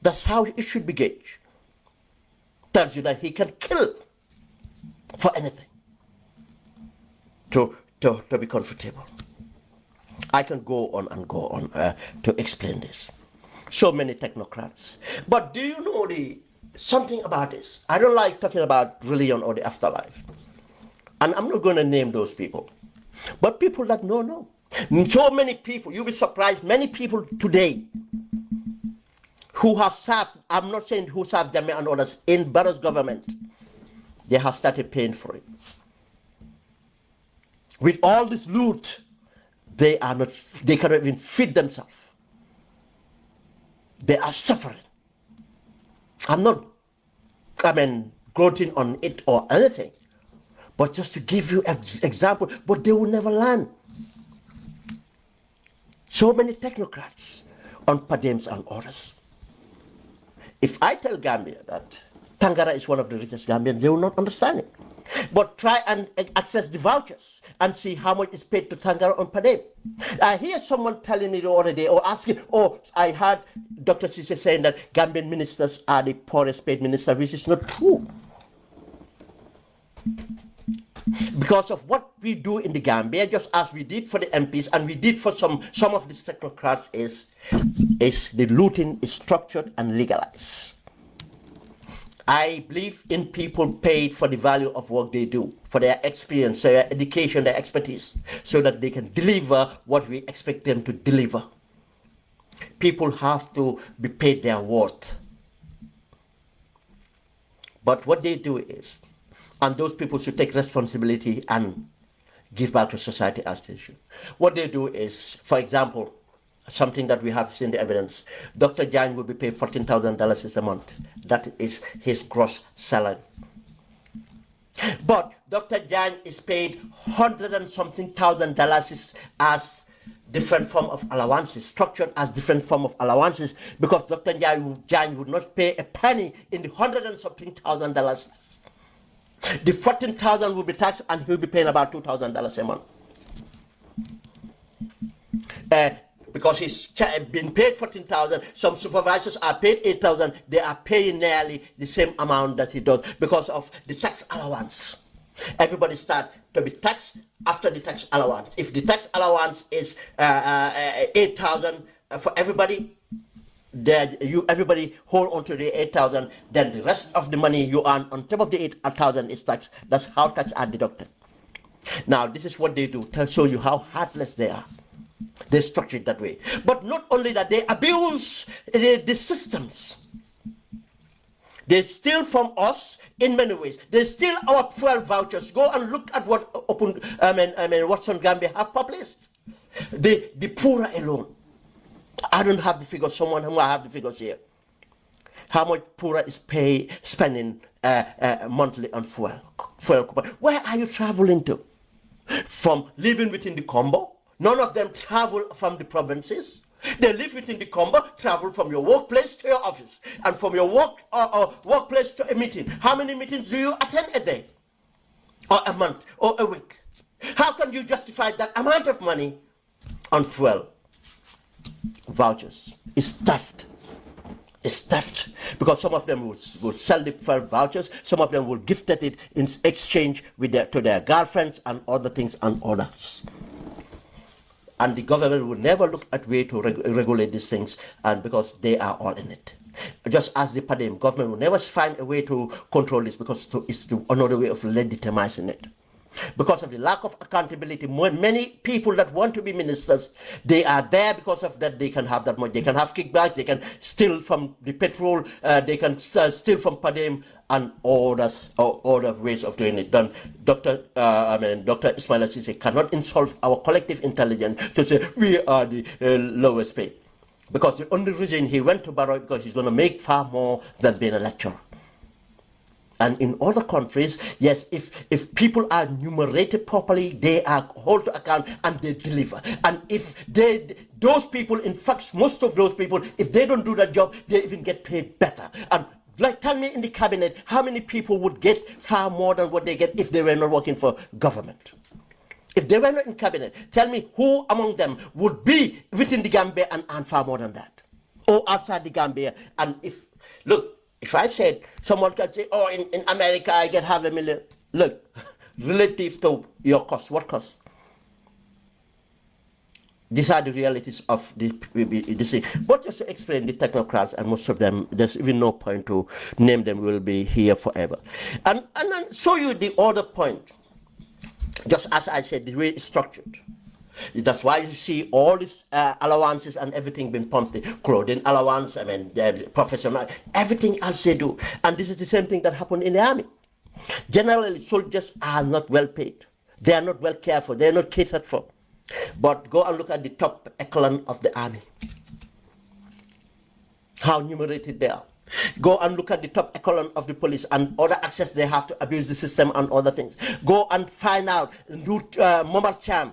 That's how it should be gauged. Tells you that he can kill for anything to be comfortable. I can go on and go on to explain this. So many technocrats. But do you know something about this? I don't like talking about religion or the afterlife. And I'm not going to name those people. But people that know. So many people, you'll be surprised, many people today who have served, I'm not saying who served Jammeh and others, in Barrow's government, they have started paying for it. With all this loot, they cannot even feed themselves. They are suffering. I'm not, gloating on it or anything, but just to give you an example, but they will never learn. So many technocrats on Padems and others. If I tell Gambia that Tangara is one of the richest Gambians, they will not understand it. But try and access the vouchers and see how much is paid to Tangara on Padem. I hear someone telling me the other day or asking, I heard Dr. Cisse saying that Gambian ministers are the poorest paid ministers, which is not true. Because of what we do in the Gambia, just as we did for the MPs and we did for some of these technocrats, is the looting is structured and legalized. I believe in people paid for the value of work they do, for their experience, their education, their expertise, so that they can deliver what we expect them to deliver. People have to be paid their worth. But what they do is, and those people should take responsibility and give back to society as they should. What they do is, for example, something that we have seen the evidence, Dr. Jang will be paid $14,000 a month. That is his gross salary. But Dr. Jang is paid $100 and something thousand as different form of allowances, structured as different form of allowances, because Dr. Jang would not pay a penny in the $100 and something thousand. The 14,000 will be taxed, and he'll be paying about $2,000 a month. Because he's been paid 14,000, some supervisors are paid 8,000. They are paying nearly the same amount that he does because of the tax allowance. Everybody start to be taxed after the tax allowance. If the tax allowance is 8,000 for everybody, that everybody hold on to the 8,000, then the rest of the money you earn on top of the 8,000 is taxed. That's how tax are deducted. Now this is what they do to show you how heartless they are. They structure it that way. But not only that, they abuse the systems. They steal from us in many ways. They steal our fuel vouchers. Go and look at what Watson Gambia have published. The poorer alone. I don't have the figures. Someone who I have the figures here. How much poorer is spending monthly on fuel? Where are you traveling to? From living within the combo. None of them travel from the provinces. They live within the combo, travel from your workplace to your office, and from your workplace to a meeting. How many meetings do you attend a day, or a month, or a week? How can you justify that amount of money on fuel vouchers? It's theft. It's theft, because some of them will sell the fuel vouchers, some of them will gift it in exchange with to their girlfriends and other things and others. And the government will never look at way to regulate these things, and because they are all in it. Just as the Padem government will never find a way to control this, because it's another way of legitimizing it. Because of the lack of accountability, many people that want to be ministers, they are there because of that. They can have that much. They can have kickbacks. They can steal from the petrol. They can steal from Padem and others, or other ways of doing it. Then Dr. Ismail Assise cannot insult our collective intelligence to say we are the lowest paid, because the only reason he went to Barrow because he's going to make far more than being a lecturer. And in other countries, yes, if people are numerated properly, they are held to account and they deliver. And if those people, in fact, most of those people, if they don't do that job, they even get paid better. And like, tell me in the cabinet, how many people would get far more than what they get if they were not working for government? If they were not in cabinet, tell me who among them would be within the Gambia and earn far more than that? Or outside the Gambia? And if I said, someone can say, oh, in America I get $500,000. Look, relative to your cost, what cost? These are the realities of this thing. But just to explain the technocrats, and most of them, there's even no point to name them, will be here forever. And then show you the other point. Just as I said, the way it's structured. That's why you see all these allowances and everything being pumped in. Clothing allowance, professional, everything else they do. And this is the same thing that happened in the army. Generally, soldiers are not well paid. They are not well cared for. They are not catered for. But go and look at the top echelon of the army. How numerated they are. Go and look at the top echelon of the police and other access they have to abuse the system and other things. Go and find out Momar Cham.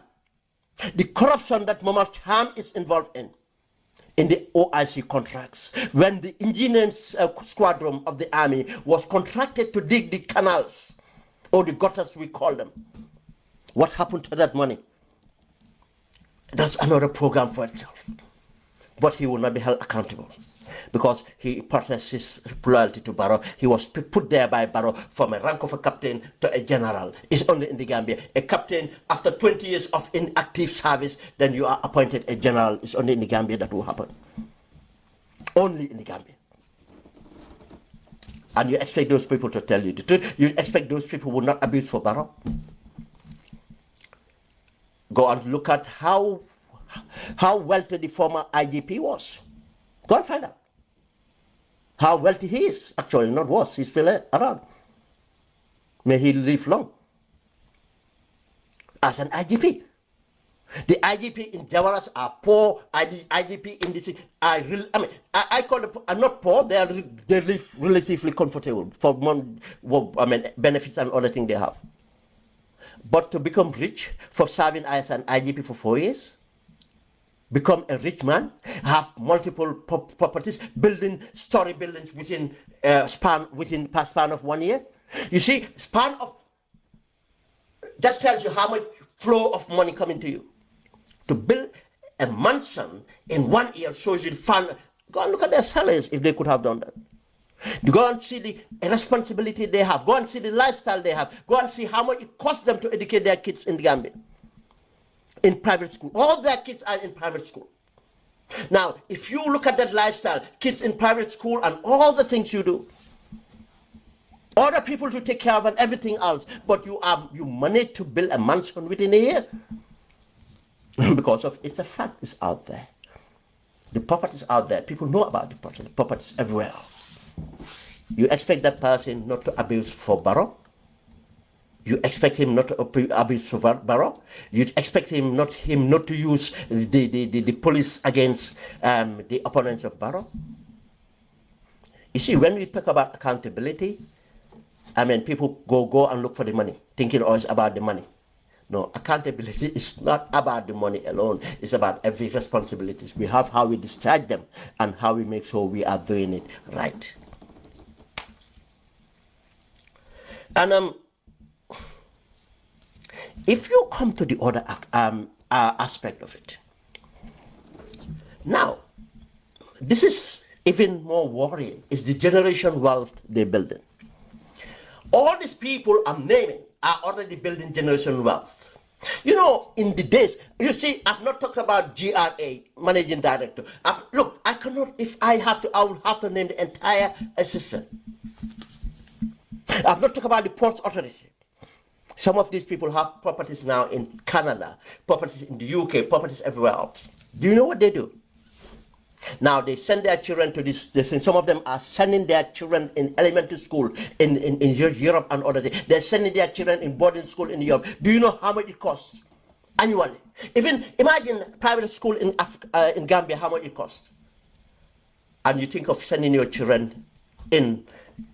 The corruption that Momar Cham is involved in the OIC contracts. When the engineering squadron of the army was contracted to dig the canals, or the gutters we call them, what happened to that money? That's another program for itself. But he will not be held accountable, because he protested his loyalty to Barrow. He was put there by Barrow from a rank of a captain to a general. It's only in the Gambia. A captain, after 20 years of inactive service, then you are appointed a general. It's only in the Gambia that will happen. Only in the Gambia. And you expect those people to tell you the truth. You expect those people will not abuse for Barrow. Go and look at how wealthy the former IGP was. Go and find out how wealthy he is. Actually, not was. He's still around. May he live long. As an IGP. The IGP in Jawaras are poor. IGP in this are real. I mean, I call them are not poor. They live relatively comfortable for benefits and other things they have. But to become rich for serving as an IGP for 4 years, become a rich man, have multiple properties, building story buildings within span of 1 year. You see, span of that tells you how much flow of money coming to you. To build a mansion in 1 year shows you the fun. Go and look at their salaries if they could have done that. You go and see the responsibility they have. Go and see the lifestyle they have. Go and see how much it costs them to educate their kids in the Gambia. In private school. All their kids are in private school. Now, if you look at that lifestyle, kids in private school and all the things you do, other people to take care of and everything else, but you manage to build a mansion within a year. Because of it's a fact, it's out there. The property is out there. People know about the property. The property is everywhere else. You expect that person not to abuse for Barrow. You expect him not to abuse for Barrow. You expect him not to use the police against the opponents of Barrow. You see, when we talk about accountability, I mean, people go and look for the money, thinking it's about the money. No, accountability is not about the money alone. It's about every responsibilities we have, how we discharge them, and how we make sure we are doing it right. And if you come to the other aspect of it, now, this is even more worrying, is the generation wealth they're building. All these people I'm naming are already building generation wealth. You know, in the days, you see, I've not talked about GRA, managing director. Look, I cannot, if I have to, I will have to name the entire assistant. I've not talked about the Ports Authority. Some of these people have properties now in Canada, properties in the UK, properties everywhere else. Do you know what they do? Now they send their children to this. Some of them are sending their children in elementary school in Europe and other things. They're sending their children in boarding school in Europe. Do you know how much it costs annually? Even imagine private school in Gambia, how much it costs. And you think of sending your children in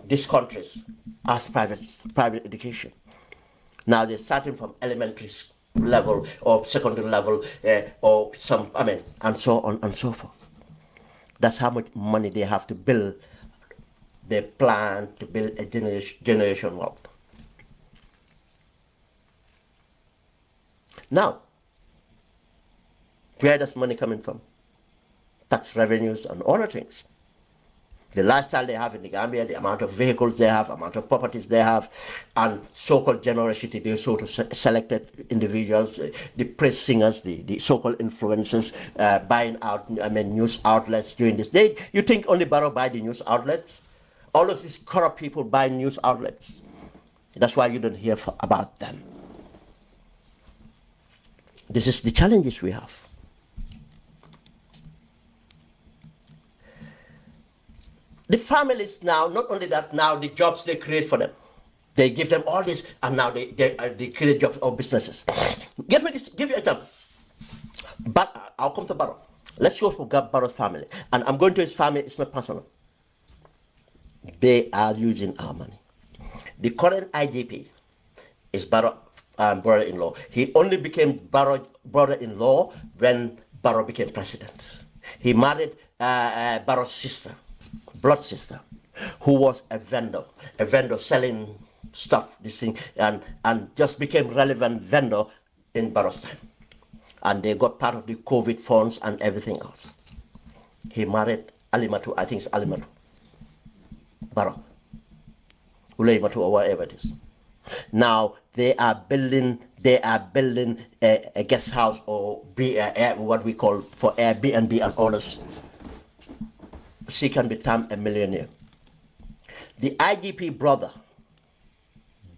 these countries as private education. Now they're starting from elementary level or secondary level or some, I mean, and so on and so forth. That's how much money they have to build. They plan to build a generation wealth. Now, where does money coming from? Tax revenues and other things. The lifestyle they have in the Gambia, the amount of vehicles they have, amount of properties they have, and so-called generosity, they sort of selected individuals, the praise singers, the so-called influencers, buying out, I mean, news outlets during this day. You think only Barrow buy the news outlets? All of these corrupt people buy news outlets. That's why you don't hear about them. This is the challenges we have. The families now, not only that, now the jobs they create for them. They give them all this, and now they create jobs or businesses. Give you an example. But I'll come to Barrow. Let's go for Barrow's family. And I'm going to his family, it's not personal. They are using our money. The current IGP is Barrow brother-in-law. He only became Barrow brother-in-law when Barrow became president. He married Barrow's sister, blood sister, who was a vendor selling stuff, this thing, and just became relevant vendor in Barrow's time. And they got part of the COVID funds and everything else. He married Alimatu, I think it's Alimatu, Barrow, Sulayman or whatever it is. Now they are building a guest house or what we call for Airbnb and others. She can become a millionaire. The IGP blood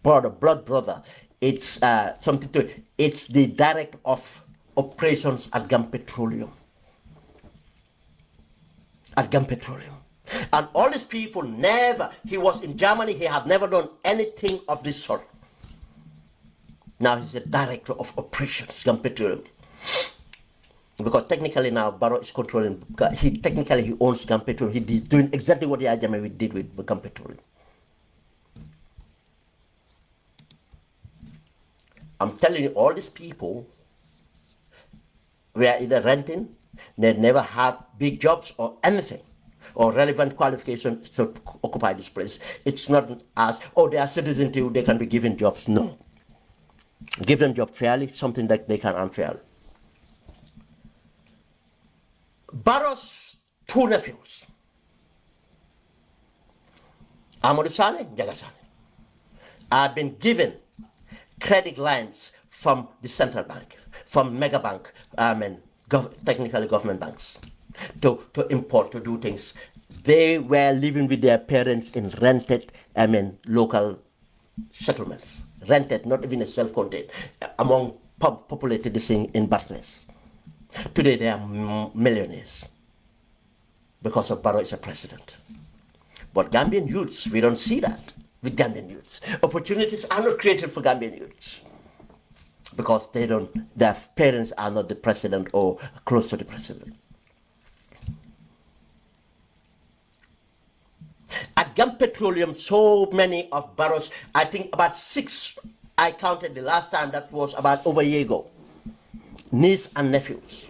brother, it's something to, it's the director of operations at Gam Petroleum. At Gam Petroleum. And all these people never, he was in Germany, he have never done anything of this sort. Now he's the director of operations, Gam Petroleum. Because technically now Barrow is controlling, he owns Gam Petroleum. He's doing exactly what the Ajami did with Gam Petroleum. I'm telling you, all these people were either renting, they never have big jobs or anything, or relevant qualifications to occupy this place. It's not as, oh, they are citizens too, they can be given jobs. No. Give them job fairly, something that they can unfairly. Barrow's two nephews, Amadou Sane, Njaga Sane, have been given credit lines from the central bank, from mega bank, technically government banks, to import, to do things. They were living with their parents in rented, local settlements. Rented, not even a self-contained, among populated this thing in Barclays. Today they are millionaires because of Barrow is a president. But Gambian youths, we don't see that with Gambian youths. Opportunities are not created for Gambian youths because their parents are not the president or close to the president. At Gam Petroleum, so many of Barrow's, I think about 6, I counted the last time, that was about over a year ago, niece and nephews.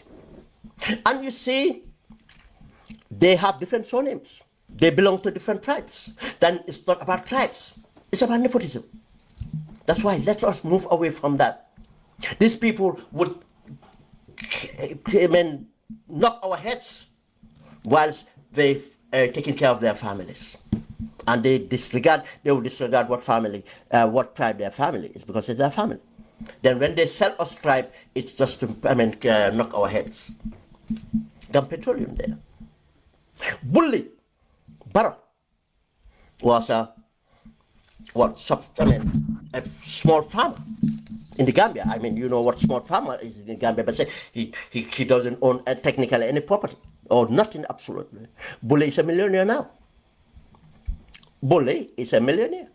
And you see, they have different surnames. They belong to different tribes. Then it's not about tribes. It's about nepotism. That's why let us move away from that. These people would knock our heads whilst they taking care of their families. And they will disregard what tribe their family is, because it's their family. Then when they sell us tribe, it's just to knock our heads. Gam Petroleum there. Bully Barrow was a small farmer in the Gambia. I mean, you know what small farmer is in the Gambia, but say he doesn't own technically any property or nothing, absolutely. Bully is a millionaire now. Bully is a millionaire.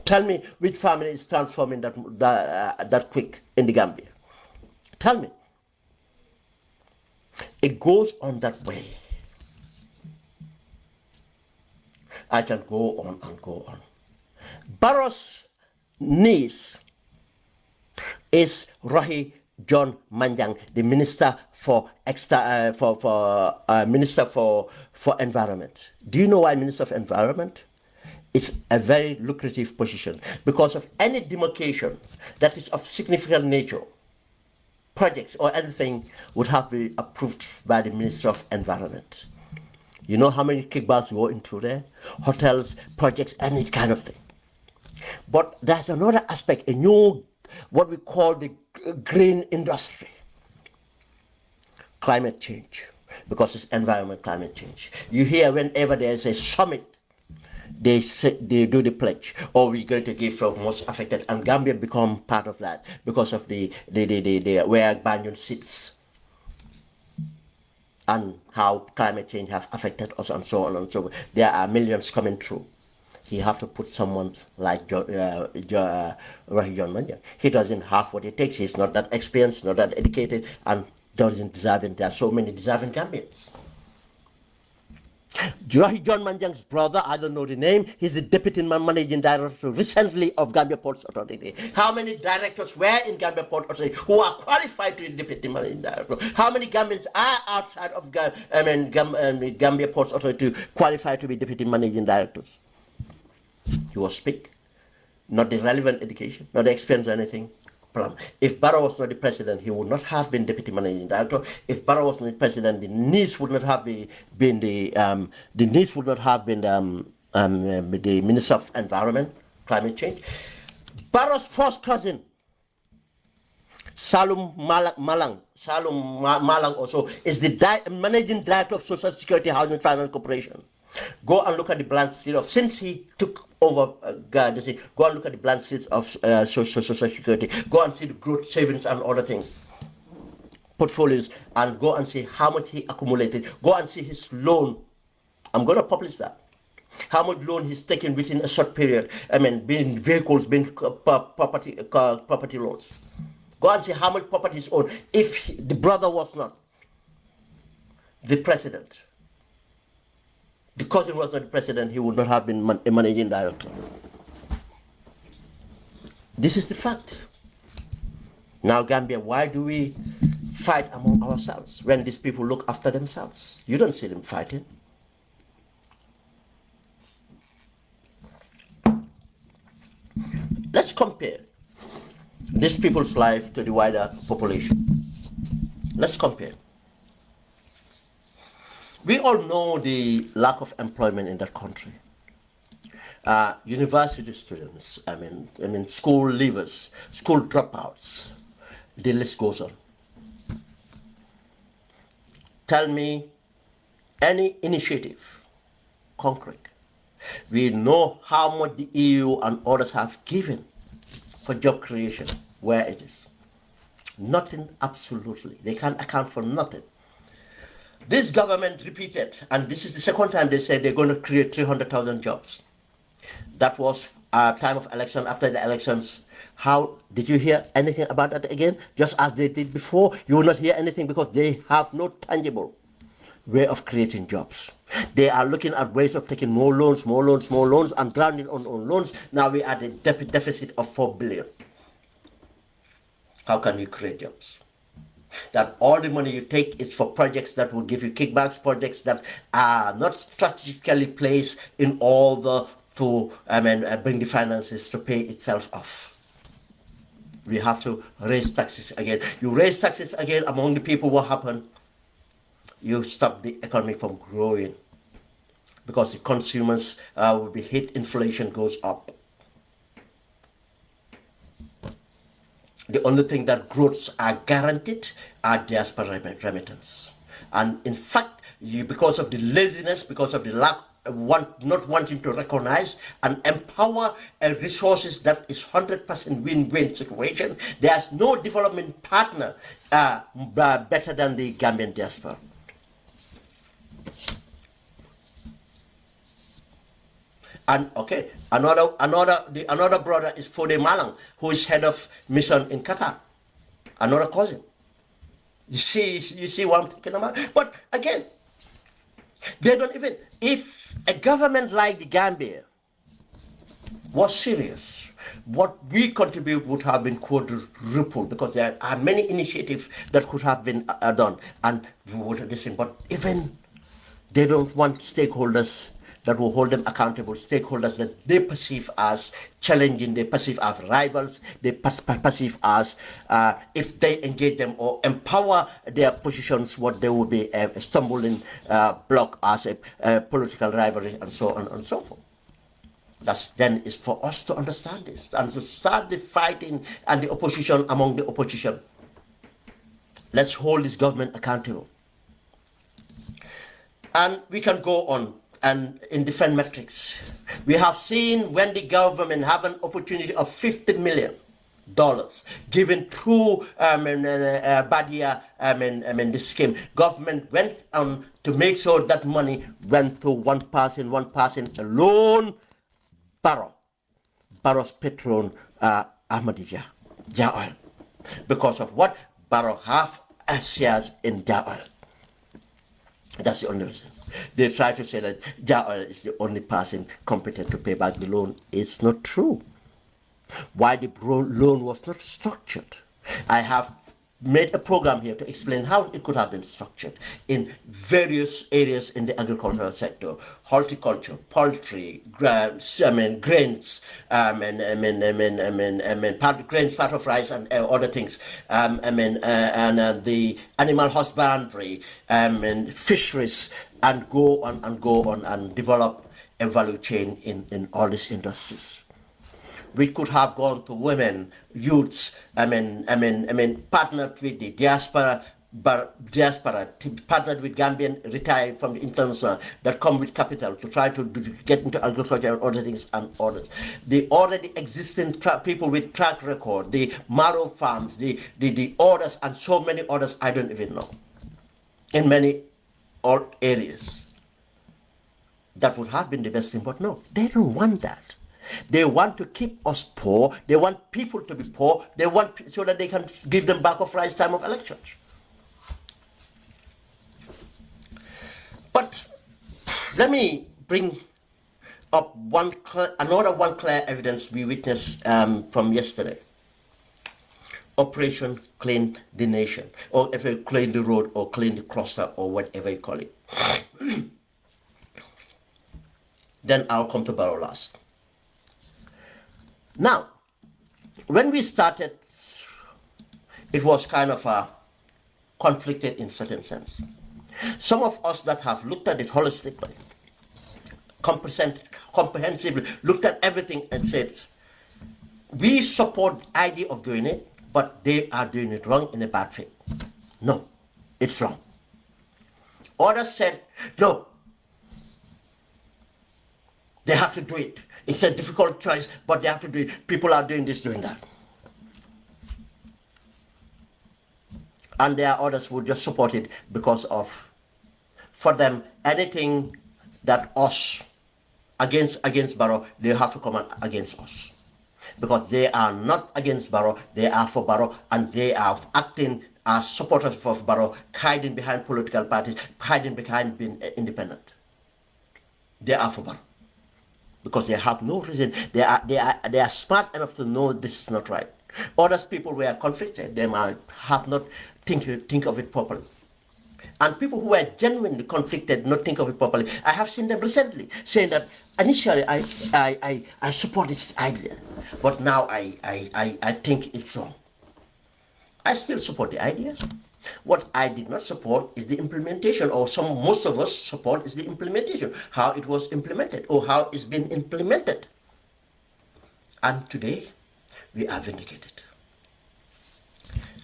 Tell me which family is transforming that quick in the Gambia. Tell me. It goes on that way. I can go on and go on. Barrow's niece is Rohi John Manjang, the Minister for Environment. Do you know why Minister of Environment? It's a very lucrative position because of any demarcation that is of significant nature. Projects or anything would have to be approved by the Minister of Environment. You know how many kickbacks go into there? Hotels, projects, any kind of thing. But there's another aspect, a new, what we call the green industry. Climate change, because it's environment climate change. You hear whenever there's a summit, they do the pledge, or we're going to give for most affected, and Gambia become part of that because of the where Banyan sits and how climate change have affected us and so on and so on. There are millions coming through. He have to put someone like Rohi John Manjang. He doesn't have what it takes. He's not that experienced, not that educated, and doesn't deserve it. There are so many deserving Gambians. Rohi John Manjang's brother, I don't know the name, he's the deputy managing director recently of Gambia Ports Authority. How many directors were in Gambia Port Authority who are qualified to be deputy managing director? How many Gambians are outside of Gambia Ports Authority qualified to be deputy managing directors? He was speak, not the relevant education, not the experience or anything. If Barrow was not the president, he would not have been deputy managing director. If Barrow was not the president, the niece would not have been the Minister of Environment, Climate Change. Barrow's first cousin, Salum Malang also is the managing director of Social Security Housing Finance Corporation. Go and look at the blank sheet of, since he took over, go and look at the blank sheets of social security. Go and see the growth savings and other things, portfolios, and go and see how much he accumulated. Go and see his loan. I'm going to publish that. How much loan he's taken within a short period. I mean, being vehicles, being property loans. Go and see how much property is owned. If the brother was not the president, the cousin was not the president, he would not have been a managing director. This is the fact. Now, Gambia, why do we fight among ourselves when these people look after themselves? You don't see them fighting. Let's compare these people's life to the wider population. Let's compare. We all know the lack of employment in that country. University students, I mean, school leavers, school dropouts, the list goes on. Tell me any initiative, concrete. We know how much the EU and others have given for job creation, where it is. Nothing, absolutely. They can't account for nothing. This government repeated, and this is the second time they said they're going to create 300,000 jobs. That was time of election. After the elections, how did you hear anything about that again? Just as they did before, you will not hear anything because they have no tangible way of creating jobs. They are looking at ways of taking more loans, and drowning on loans. Now we are at a deficit of 4 billion. How can you create jobs? That all the money you take is for projects that will give you kickbacks, projects that are not strategically placed in order to bring the finances to pay itself off. We have to raise taxes again. You raise taxes again among the people, what happened? You stop the economy from growing because the consumers will be hit, inflation goes up. The only thing that growths are guaranteed are diaspora remittance. And in fact, because of the laziness, because of the lack not wanting to recognize and empower resources that is 100% win-win situation, there's no development partner better than the Gambian diaspora. And okay, another brother is Fode Malang, who is head of mission in Qatar. Another cousin. You see what I'm talking about? But again, they don't even, if a government like the Gambia was serious, what we contribute would have been quadrupled, because there are many initiatives that could have been done, and we would have listened. But even they don't want stakeholders that will hold them accountable, stakeholders that they perceive as challenging, they perceive as rivals, they perceive as, if they engage them or empower their positions, what they will be a stumbling block as a political rivalry and so on and so forth. That's then is for us to understand this and to start the fighting and the opposition among the opposition. Let's hold this government accountable. And we can go on. And in different metrics, we have seen when the government have an opportunity of $50 million given through Badia, the scheme. Government went on to make sure that money went to one person alone. Barrow's patron, Ahmadiyya, Jah Oil. Because of what? Barrow have shares in Jah Oil. That's the only reason. They try to say that Jah Oil is the only person competent to pay back the loan. It's not true. Why the loan was not structured? I have made a program here to explain how it could have been structured in various areas in the agricultural sector: horticulture, poultry, grains, grains, part of rice and other things, and the animal husbandry, fisheries, and go on and develop a value chain in all these industries. We could have gone to women, youths, partnered with the diaspora diaspora partnered with Gambian retired from the international that come with capital to try to get into agriculture and other things and others. The already existing people with track record, the marrow farms, the orders and so many others I don't even know. In many all areas. That would have been the best thing, but no, they don't want that. They want to keep us poor. They want people to be poor. They want so that they can give them back of rice time of elections. But let me bring up another one clear evidence we witnessed from yesterday. Operation Clean the Nation, or if you clean the road, or clean the cluster, or whatever you call it. Then I'll come to Barrow last. Now, when we started, it was kind of conflicted in certain sense. Some of us that have looked at it holistically, comprehensively, looked at everything and said, we support the idea of doing it, but they are doing it wrong in a bad way. No, it's wrong. Others said, no, they have to do it. It's a difficult choice, but they have to do it. People are doing this, doing that. And there are others who just support it because of, for them, anything that us, against Barrow, they have to come against us. Because they are not against Barrow, they are for Barrow, and they are acting as supporters of Barrow, hiding behind political parties, hiding behind being independent. They are for Barrow. Because they have no reason, they are smart enough to know this is not right. Others people were conflicted, they might have not think of it properly. And people who were genuinely conflicted, not think of it properly, I have seen them recently saying that initially I support this idea, but now I think it's wrong. I still support the idea. What I did not support is the implementation, or most of us support is the implementation, how it was implemented, or how it's been implemented. And today, we are vindicated.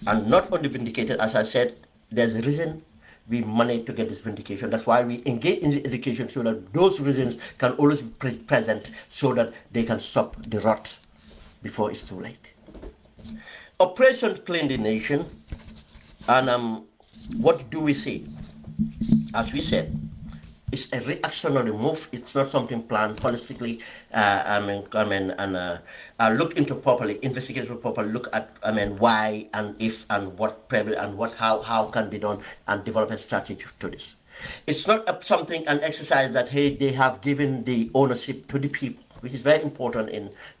And not only vindicated, as I said, there's a reason we managed to get this vindication. That's why we engage in the education so that those reasons can always be present so that they can stop the rot before it's too late. Operation Clean the Nation. And what do we see? As we said, it's a reactionary move. It's not something planned holistically. Look into properly, investigate properly. Look at why and if and what probably and what how can be done, and develop a strategy to this. It's not something an exercise that they have given the ownership to the people, which is very important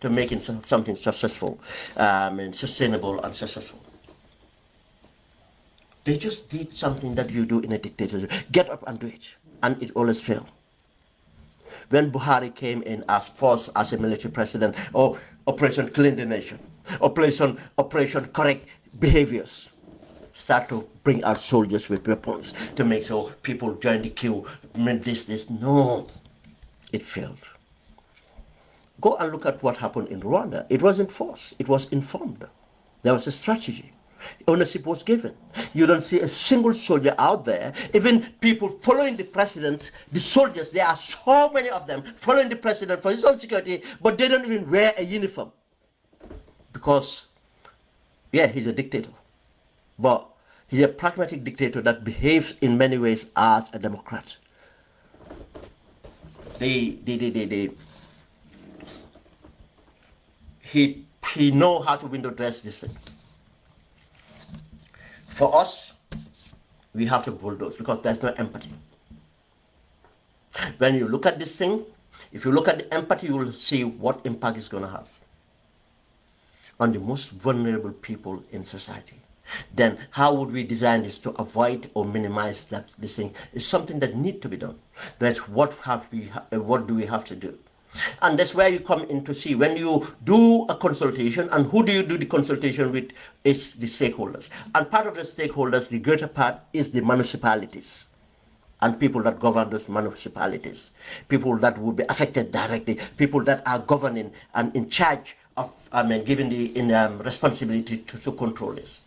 to making something successful, sustainable and successful. They just did something that you do in a dictatorship. Get up and do it. And it always failed. When Buhari came in as a military president, Operation Clean the Nation, Operation Correct Behaviors, start to bring out soldiers with weapons to make sure people join the queue, this. No, it failed. Go and look at what happened in Rwanda. It wasn't forced. It was informed. There was a strategy. Ownership was given. You don't see a single soldier out there. Even people following the president, the soldiers, there are so many of them following the president for his own security, but they don't even wear a uniform. Because, yeah, he's a dictator. But he's a pragmatic dictator that behaves in many ways as a democrat. He know how to window dress this thing. For us, we have to bulldoze because there's no empathy. When you look at this thing, if you look at the empathy, you will see what impact it's going to have on the most vulnerable people in society. Then how would we design this to avoid or minimize this thing? It's something that needs to be done. That's what do we have to do? And that's where you come in to see when you do a consultation, and who do you do the consultation with is the stakeholders. And part of the stakeholders, the greater part, is the municipalities and people that govern those municipalities, people that would be affected directly, people that are governing and in charge of, given the responsibility to control this.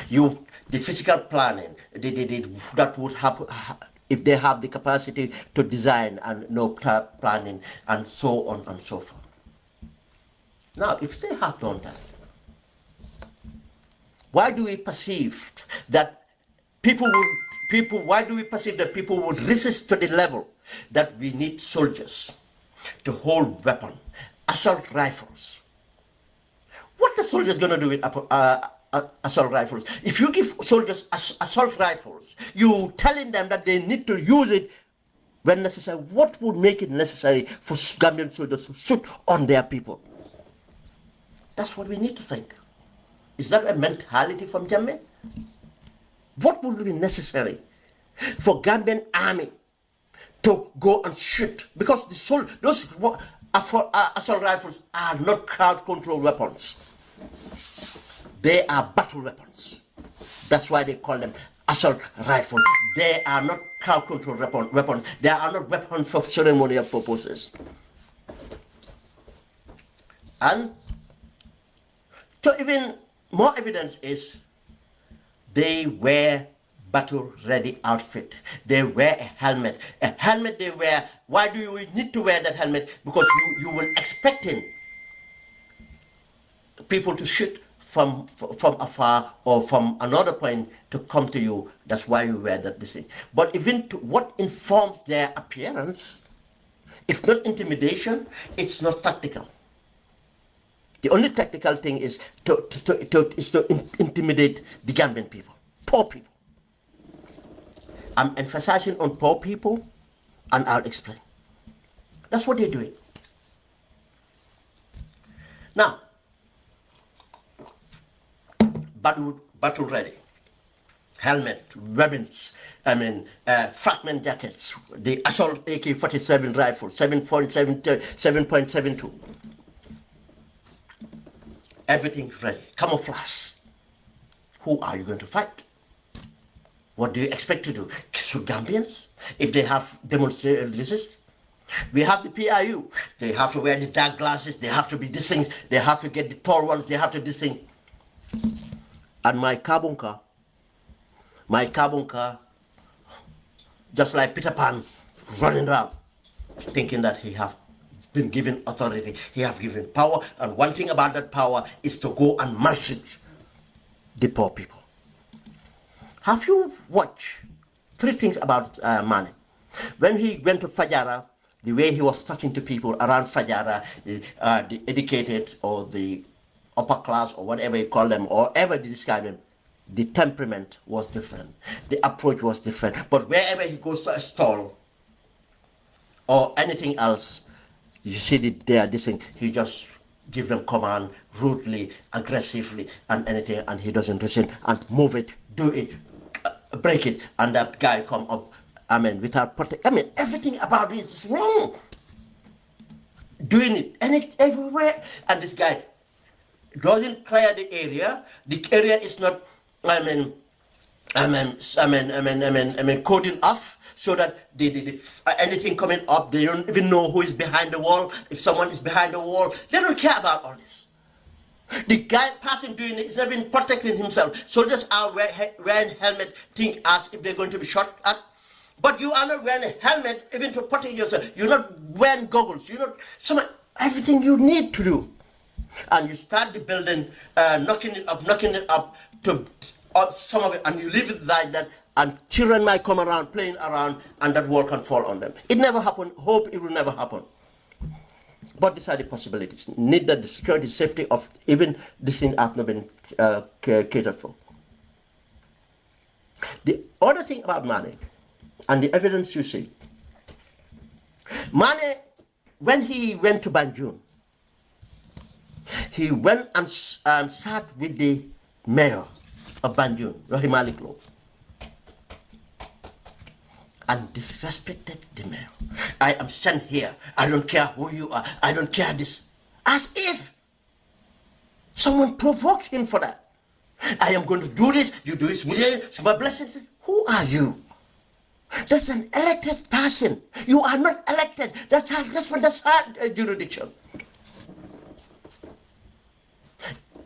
The physical planning, that would happen if they have the capacity to design and planning and so on and so forth. Now, if they have done that, why do we perceive that why do we perceive that people would resist to the level that we need soldiers to hold weapons, assault rifles? What the soldiers going to do with assault rifles? If you give soldiers assault rifles, you telling them that they need to use it when necessary. What would make it necessary for Gambian soldiers to shoot on their people? That's what we need to think. Is that a mentality from Jammeh? What would be necessary for Gambian army to go and shoot? Because those assault rifles are not crowd control weapons. They are battle weapons. That's why they call them assault rifles. They are not crowd control weapons. They are not weapons for ceremonial purposes. And so even more evidence is they wear battle-ready outfit. They wear a helmet. A helmet they wear. Why do you need to wear that helmet? Because you will expecting people to shoot from afar or from another point to come to you. That's why you wear that thing. But even what informs their appearance, it's not intimidation, it's not tactical. The only tactical thing is to intimidate the Gambian people, poor people. I'm emphasizing on poor people, and I'll explain. That's what they're doing. Now, battle ready, helmet, weapons, fragment jackets, the assault AK-47 rifle, 7.72. Everything's ready. Camouflage. Who are you going to fight? What do you expect to do? Shoot Gambians? If they have demonstrated resist? We have the PIU. They have to wear the dark glasses. They have to be this thing. They have to get the tall ones. They have to this thing. And my carbon car, just like Peter Pan, running around, thinking that he have been given authority, he have given power, and one thing about that power is to go and maltreat the poor people. Have you watched 3 things about Mane? When he went to Fajara, the way he was talking to people around Fajara, the educated or the upper class or whatever you call them, or ever describe them, the temperament was different, the approach was different. But wherever he goes to a stall or anything else, you see this thing, he just give them command rudely, aggressively, and anything, and he doesn't listen, and move it, do it, break it, and that guy come up, without protection. Everything about this is wrong. Doing it everywhere, and this guy doesn't clear the area. The area is not, coding off, so that anything coming up, they don't even know who is behind the wall. If someone is behind the wall, they don't care about all this. The guy passing doing it is even protecting himself. Soldiers are wearing helmet, think as if they're going to be shot at. But you are not wearing a helmet even to protect yourself. You're not wearing goggles. You're not everything you need to do. And you start the building, knocking it up to some of it, and you leave it like that, and children might come around, playing around, and that wall can fall on them. It never happened. Hope it will never happen. But these are the possibilities. Need that the security, safety of even this thing have not been catered for. The other thing about Mane, and the evidence you see, Mane, when he went to Banjul, he went and sat with the mayor of Banjul, Rahim Aliklo, and disrespected the mayor. I am sent here. I don't care who you are. I don't care this. As if someone provoked him for that. I am going to do this. You do this. My blessings. Who are you? That's an elected person. You are not elected. That's our jurisdiction.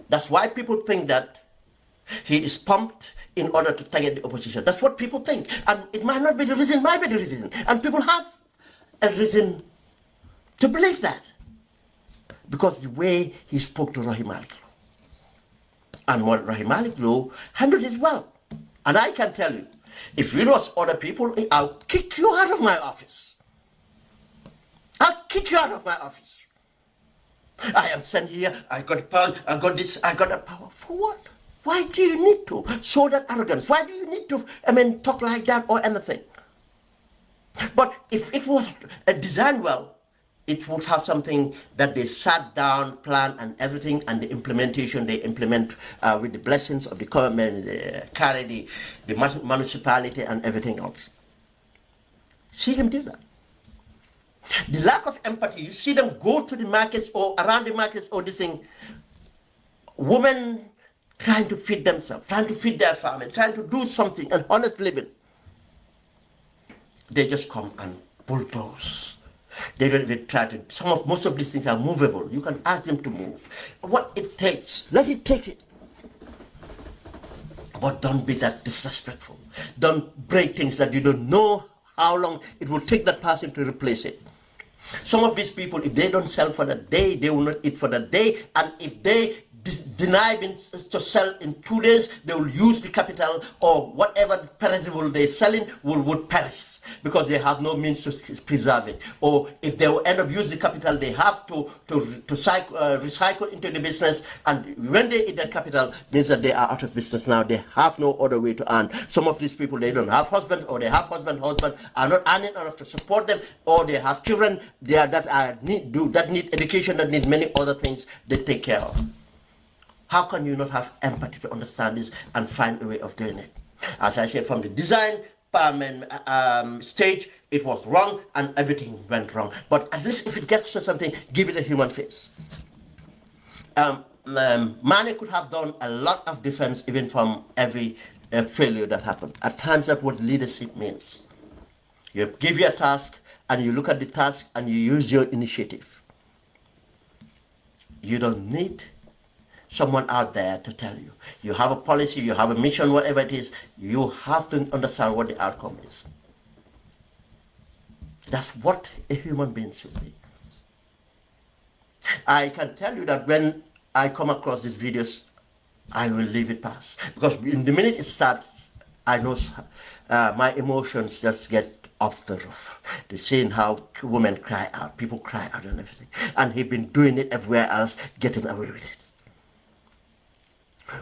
That's why people think that He is pumped in order to target the opposition. That's what people think. And it might not be the reason, might be the reason. And people have a reason to believe that. Because the way he spoke to Rahim Malik Lowe. And what Rahim Malik Lowe handled it well. And I can tell you, if it was other people, I'll kick you out of my office. I'll kick you out of my office. I am sent here, I got power, I got this, I got that power. For what? Why do you need to show that arrogance? Why do you need to, talk like that or anything? But if it was designed well, it would have something that they sat down, planned, and everything, and the implementation they implement with the blessings of the government, carry the municipality, and everything else. See him do that. The lack of empathy, you see them go to the markets or around the markets or this thing, women trying to feed themselves, trying to feed their family, trying to do something, an honest living. They just come and bulldoze. They don't even try to, most of these things are movable. You can ask them to move. What it takes, let it take it. But don't be that disrespectful. Don't break things that you don't know how long it will take that person to replace it. Some of these people, if they don't sell for that day, they will not eat for that day. And if they deny to sell in 2 days, they will use the capital or whatever perishable they're selling would perish because they have no means to preserve it. Or if they will end up using the capital, they have to recycle into the business. And when they eat that capital, means that they are out of business now. They have no other way to earn. Some of these people, they don't have husbands, or they have husband are not earning enough to support them, or they have children that need education, that need many other things they take care of. How can you not have empathy to understand this and find a way of doing it? As I said, from the design stage, it was wrong and everything went wrong. But at least if it gets to something, give it a human face. Mane could have done a lot of defense even from every failure that happened. At times, that's what leadership means. You give your task and you look at the task and you use your initiative. You don't need someone out there to tell you. You have a policy, you have a mission, whatever it is, you have to understand what the outcome is. That's what a human being should be. I can tell you that when I come across these videos, I will leave it pass. Because in the minute it starts, I know my emotions just get off the roof. They're seeing how women cry out, people cry out and everything. And he's been doing it everywhere else, getting away with it.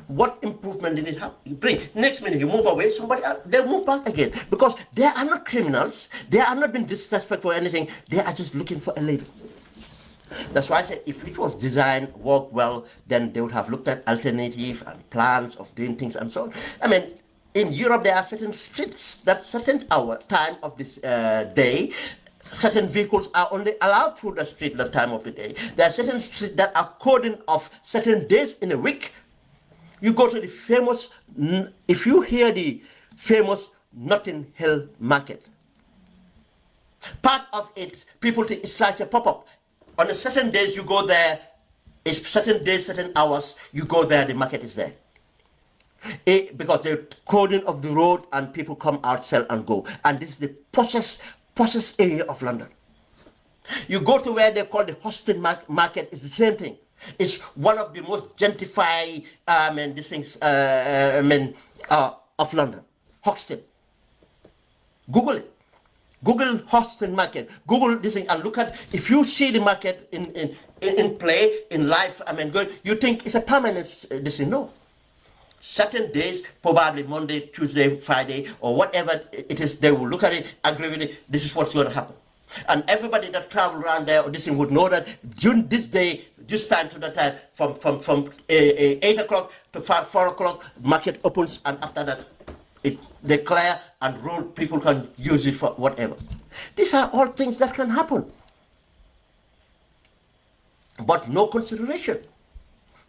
What improvement did it bring? Next minute you move away, somebody else, they move back again. Because they are not criminals, they are not being disrespectful or anything, they are just looking for a living. That's why I said if it was designed, worked well, then they would have looked at alternatives and plans of doing things and so on. I mean, in Europe there are certain streets, that certain time of this day, certain vehicles are only allowed through the street that time of the day. There are certain streets that are coding off certain days in a week. You go to the famous, if you hear the famous Notting Hill Market, part of it, people think it's like a pop-up. On a certain days you go there, it's certain days, certain hours, you go there, the market is there. Because they're coding of the road and people come out, sell and go. And this is the possessed area of London. You go to where they call the Hoxton Market, it's the same thing. It's one of the most gentrified of London. Hoxton. Google it. Google Hoxton Market. Google this thing and look at, if you see the market in play, in life, you think it's a permanent this thing. No. Certain days, probably Monday, Tuesday, Friday, or whatever it is, they will look at it, agree with it, this is what's going to happen. And everybody that travel around there or this thing would know that during this day, this time to that time, from 8 o'clock to 4 o'clock, market opens, and after that, they clear and road, people can use it for whatever. These are all things that can happen. But no consideration.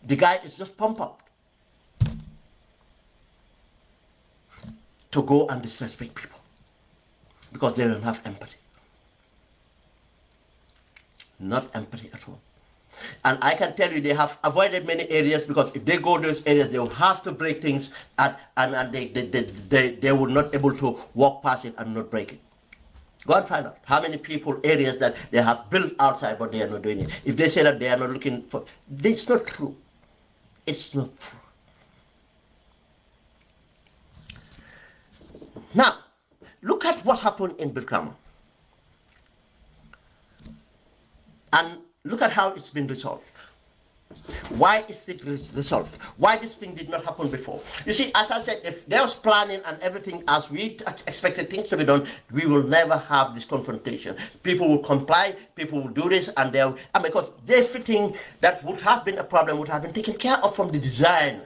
The guy is just pumped up to go and disrespect people because they don't have empathy. Not empathy at all. And I can tell you they have avoided many areas, because if they go to those areas, they will have to break things, and they will not able to walk past it and not break it. Go and find out how many people, areas that they have built outside, but they are not doing it. If they say that they are not looking for, it's not true. It's not true. Now, look at what happened in Birkama. And look at how it's been resolved. Why is it resolved? Why this thing did not happen before? You see, as I said, if there was planning and everything as we expected things to be done, we will never have this confrontation. People will comply, people will do this, and because everything that would have been a problem would have been taken care of from the design,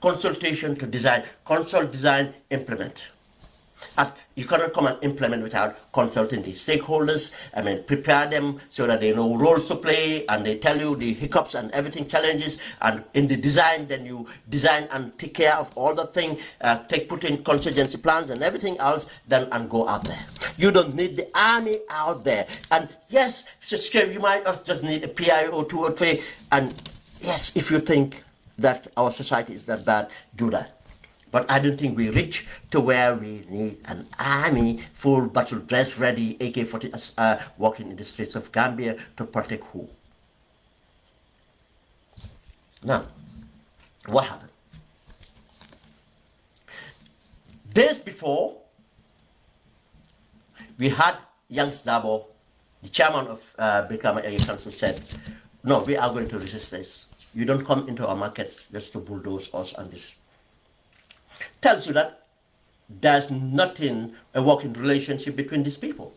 consultation to design, consult, design, implement. And you cannot come and implement without consulting the stakeholders. Prepare them so that they know roles to play, and they tell you the hiccups and everything, challenges. And in the design, then you design and take care of all the thing, put in contingency plans and everything else, and go out there. You don't need the army out there. And yes, you might just need a PIO 2 or 3. And yes, if you think that our society is that bad, do that. But I don't think we reach to where we need an army, full battle dress ready, AK-40 walking in the streets of Gambia to protect who? Now, what happened? Days before, we had Youngs Dabo, the chairman of Birkama Area Council, said, no, we are going to resist this. You don't come into our markets just to bulldoze us on this. Tells you that there's nothing, a working relationship between these people.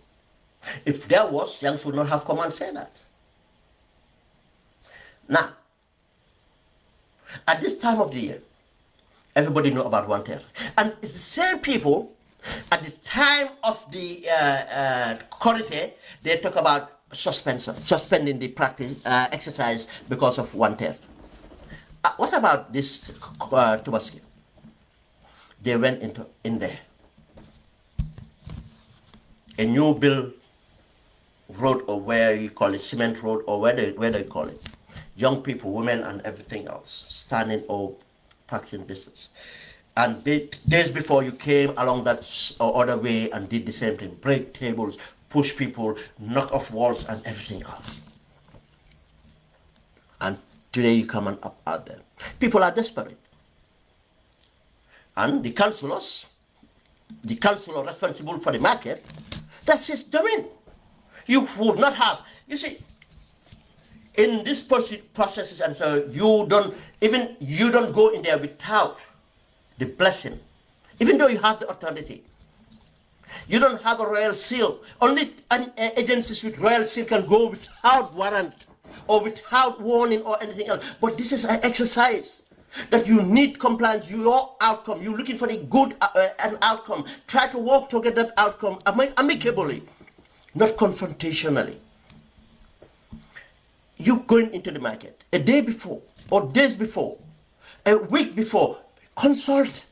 If there was, Youngs would not have come and said that. Now, at this time of the year, everybody know about one terror. And it's the same people, at the time of the Corite, they talk about suspending the practice, exercise because of one terror. What about this Tubaski? They went in there. A new build road, or where you call it, cement road, or where they call it. Young people, women, and everything else, standing or practicing business. And days before, you came along that other way and did the same thing. Break tables, push people, knock off walls, and everything else. And today you come and up out there. People are desperate. And the councillor responsible for the market, that's his domain. You would not have, you see, in this processes, and so you don't go in there without the blessing, even though you have the authority. You don't have a royal seal. Only agencies with royal seal can go without warrant or without warning or anything else. But this is an exercise that you need compliance, your outcome. You're looking for the good an outcome. Try to work to get that outcome amicably, not confrontationally. You going into the market a day before, or days before, a week before, consult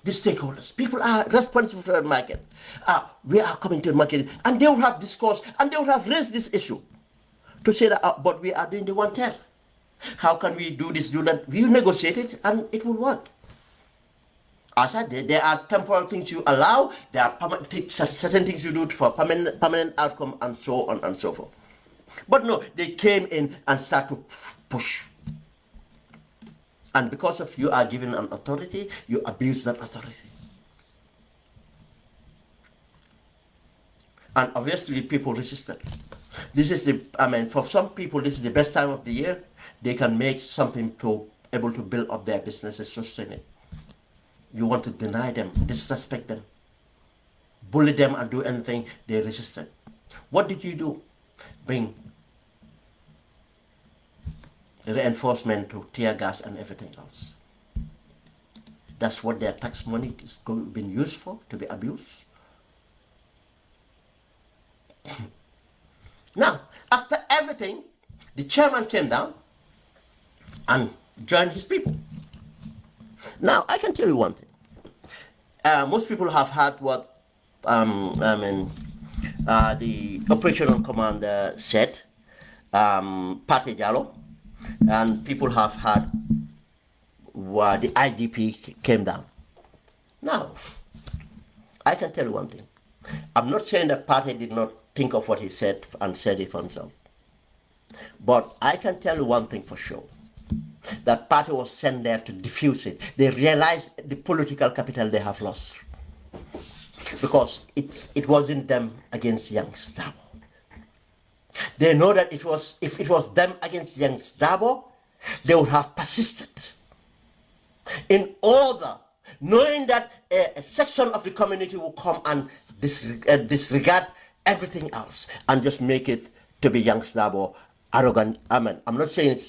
the stakeholders. People are responsible for the market. We are coming to the market, and they will have discourse, and they will have raised this issue to say that, but we are doing the one tell. How can we do this, do that? We negotiate it, and it will work. As I did, there are temporal things you allow, there are certain things you do for permanent outcome, and so on and so forth. But no, they came in and start to push. And because of you are given an authority, you abuse that authority. And obviously people resisted. This is for some people, this is the best time of the year. They can make something to able to build up their businesses, sustain it. You want to deny them, disrespect them, bully them, and do anything, they resisted. What did you do? Bring reinforcement to tear gas and everything else. That's what their tax money is being used for, to be abused. Now, after everything, the chairman came down and joined his people. Now, I can tell you one thing. Most people have heard what the operational commander said Pate Jallo, and people have had the IGP came down. Now, I can tell you one thing. I'm not saying that Pate did not think of what he said and said it for himself. But I can tell you one thing for sure. That Pate was sent there to diffuse it. They realized the political capital they have lost. Because it wasn't them against young Stabo. They know that if it was them against young Stabo, they would have persisted. In order, knowing that a section of the community will come and disregard everything else and just make it to be young Stabo arrogant. I'm not saying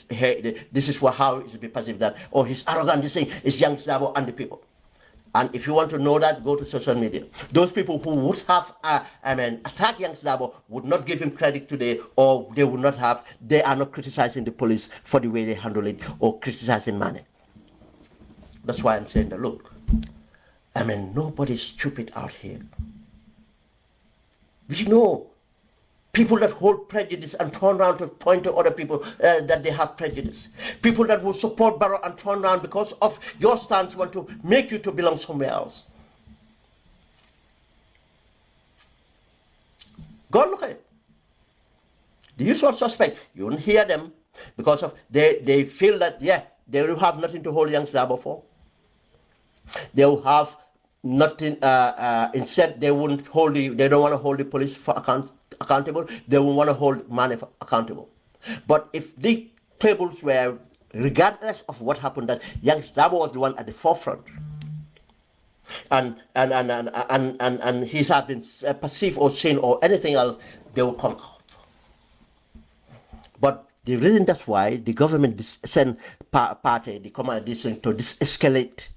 this is how it should be perceived, that he's arrogant, this thing is young Stabo and the people. And if you want to know that, go to social media. Those people who would have attacked young Stabo would not give him credit today, or they would not have, they are not criticizing the police for the way they handle it or criticizing money. That's why I'm saying that, look, nobody's stupid out here. We know people that hold prejudice and turn around to point to other people that they have prejudice. People that will support Barrow and turn around because of your stance want to make you to belong somewhere else. Go and look at it. The usual suspect, you won't hear them because of they feel that, yeah, they will have nothing to hold young Zabo for. They will have nothing, instead they won't hold they don't want to hold the police for accountable. They will want to hold money accountable. But if the tables were, regardless of what happened, that young Zabo was the one at the forefront, and he's have been perceived or seen or anything else, they will come out. But the reason that's why the government sent party, the command, this thing to escalate,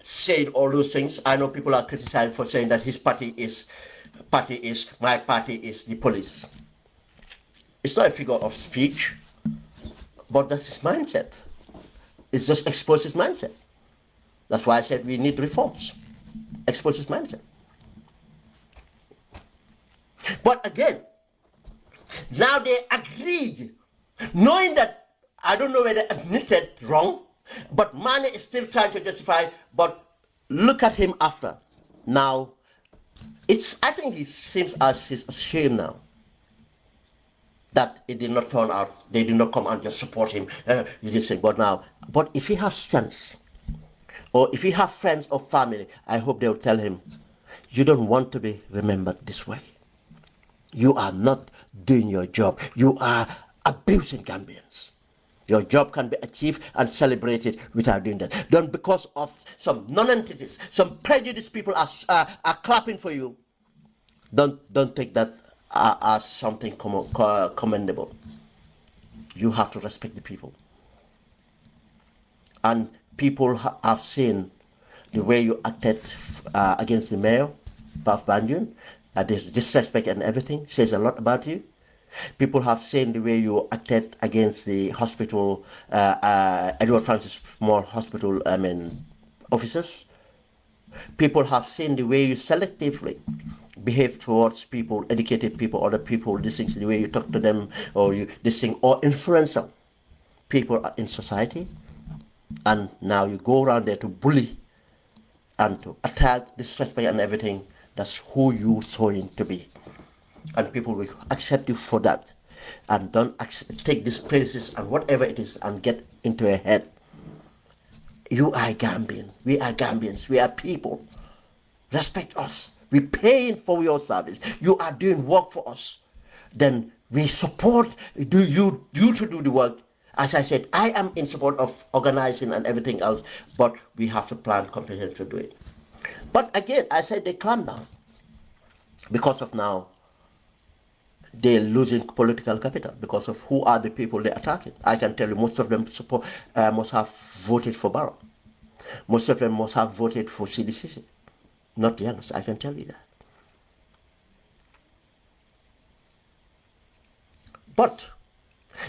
said all those things. I know people are criticized for saying that his party is my party is the police. It's not a figure of speech, but that's his mindset. It's just expose his mindset. That's why I said we need reforms. Expose his mindset. But again, now they agreed, knowing that, I don't know whether they admitted wrong, but Mane is still trying to justify. But look at him after. Now, I think he seems as he's ashamed now that it did not turn out. They did not come and just support him. You just say, but if he has sense, or if he has friends or family, I hope they'll tell him, you don't want to be remembered this way. You are not doing your job. You are abusing Gambians. Your job can be achieved and celebrated without doing that. Don't, because of some non-entities, some prejudiced people are clapping for you. Don't take that as something commendable. You have to respect the people. And people have seen the way you acted against the mayor, Baf Banjun, this disrespect and everything says a lot about you. People have seen the way you acted against the hospital, Edward Francis Moore Hospital, officers. People have seen the way you selectively behave towards people, educated people, other people, these things, the way you talk to them, or or influence people in society. And now you go around there to bully and to attack, disrespect and everything. That's who you saw him to be. And people will accept you for that. And don't take these praises and whatever it is and get into your head. You are Gambian. We are Gambians. We are people. Respect us. We're paying for your service. You are doing work for us. Then we support you to do the work. As I said, I am in support of organizing and everything else, but we have to plan comprehensively to do it. But again, I said they clamp down because of now they're losing political capital because of who are the people they're attacking. I can tell you most of them must have voted for Barrow. Most of them must have voted for CDCC. Not the youngest, I can tell you that. But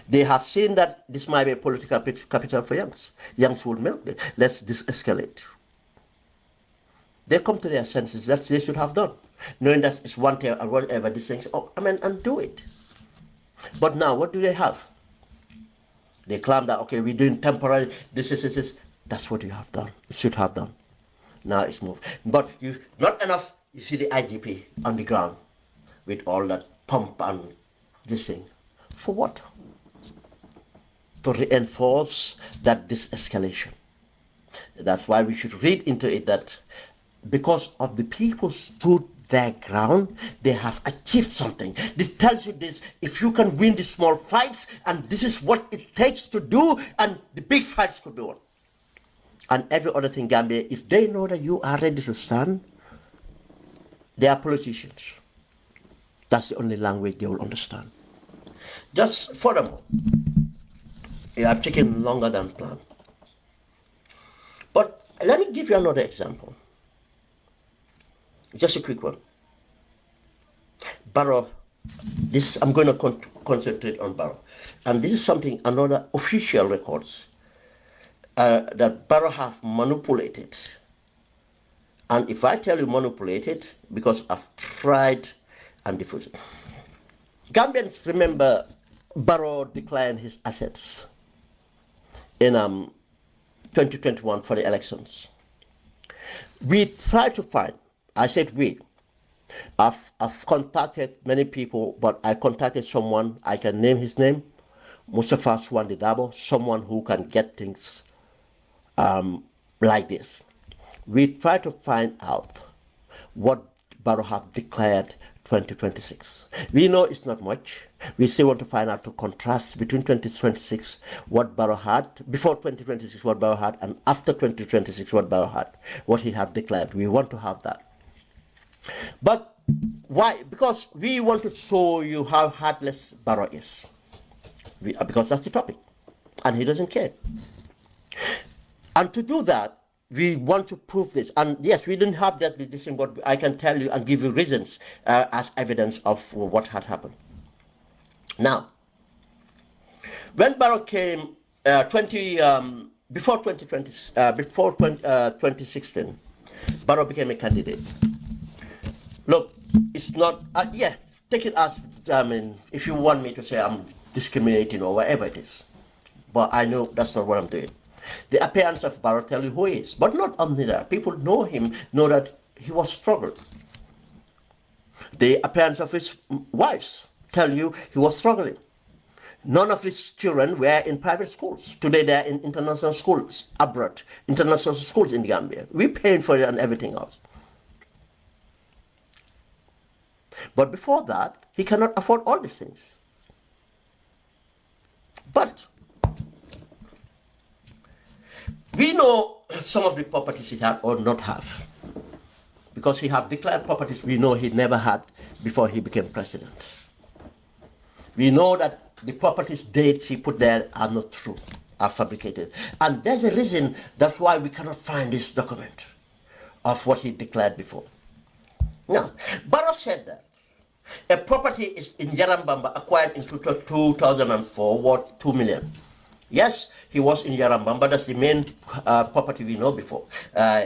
they have seen that this might be a political capital for Youngs. Youngs will milk it. Let's de-escalate. They come to their senses that they should have done, knowing that it's one thing or whatever these things. And do it. But now, what do they have? They claim that, okay, we're doing temporary, this. That's what you have done, should have done. Now it's moved. But you not enough, you see the IGP on the ground with all that pump and this thing. For what? To reinforce that this escalation. That's why we should read into it that because of the people stood their ground, they have achieved something. It tells you this: if you can win the small fights, and this is what it takes to do, and the big fights could be won. And every other thing, Gambia, if they know that you are ready to stand, they are politicians. That's the only language they will understand. Just furthermore, I'm taking longer than planned. But let me give you another example. Just a quick one. Barrow, I'm going to concentrate on Barrow. And this is something, another official records that Barrow have manipulated. And if I tell you manipulated, because I've tried and diffused. Gambians remember Barrow declined his assets in 2021 for the elections. We tried to find, I said we, I've contacted many people, but I contacted someone, I can name his name, Mustafa Swandi Dabo, someone who can get things like this. We try to find out what Barrow have declared 2026. We know it's not much. We still want to find out to contrast between 2026, what Barrow had, before 2026, what Barrow had, and after 2026, what Barrow had, what he have declared. We want to have that. But why? Because we want to show you how heartless Barrow is. Because that's the topic. And he doesn't care. And to do that, we want to prove this. And yes, we didn't have that decision, but I can tell you and give you reasons as evidence of what had happened. Now, when Barrow came before 2016, Barrow became a candidate. Look, it's not, yeah, take it as, I mean, if you want me to say I'm discriminating or whatever it is. But I know that's not what I'm doing. The appearance of Barrow tell you who he is, but not only that. People know him, know that he was struggling. The appearance of his wives tell you he was struggling. None of his children were in private schools. Today they're in international schools, abroad, international schools in Gambia. We're paying for it and everything else. But before that, he cannot afford all these things. But we know some of the properties he had or not have. Because he have declared properties we know he never had before he became president. We know that the properties dates he put there are not true, are fabricated. And there's a reason that's why we cannot find this document of what he declared before. Now, Barrow said that a property is in Yarambamba acquired in 2004 worth 2 million. Yes, he was in Yarambamba. That's the main property we know before.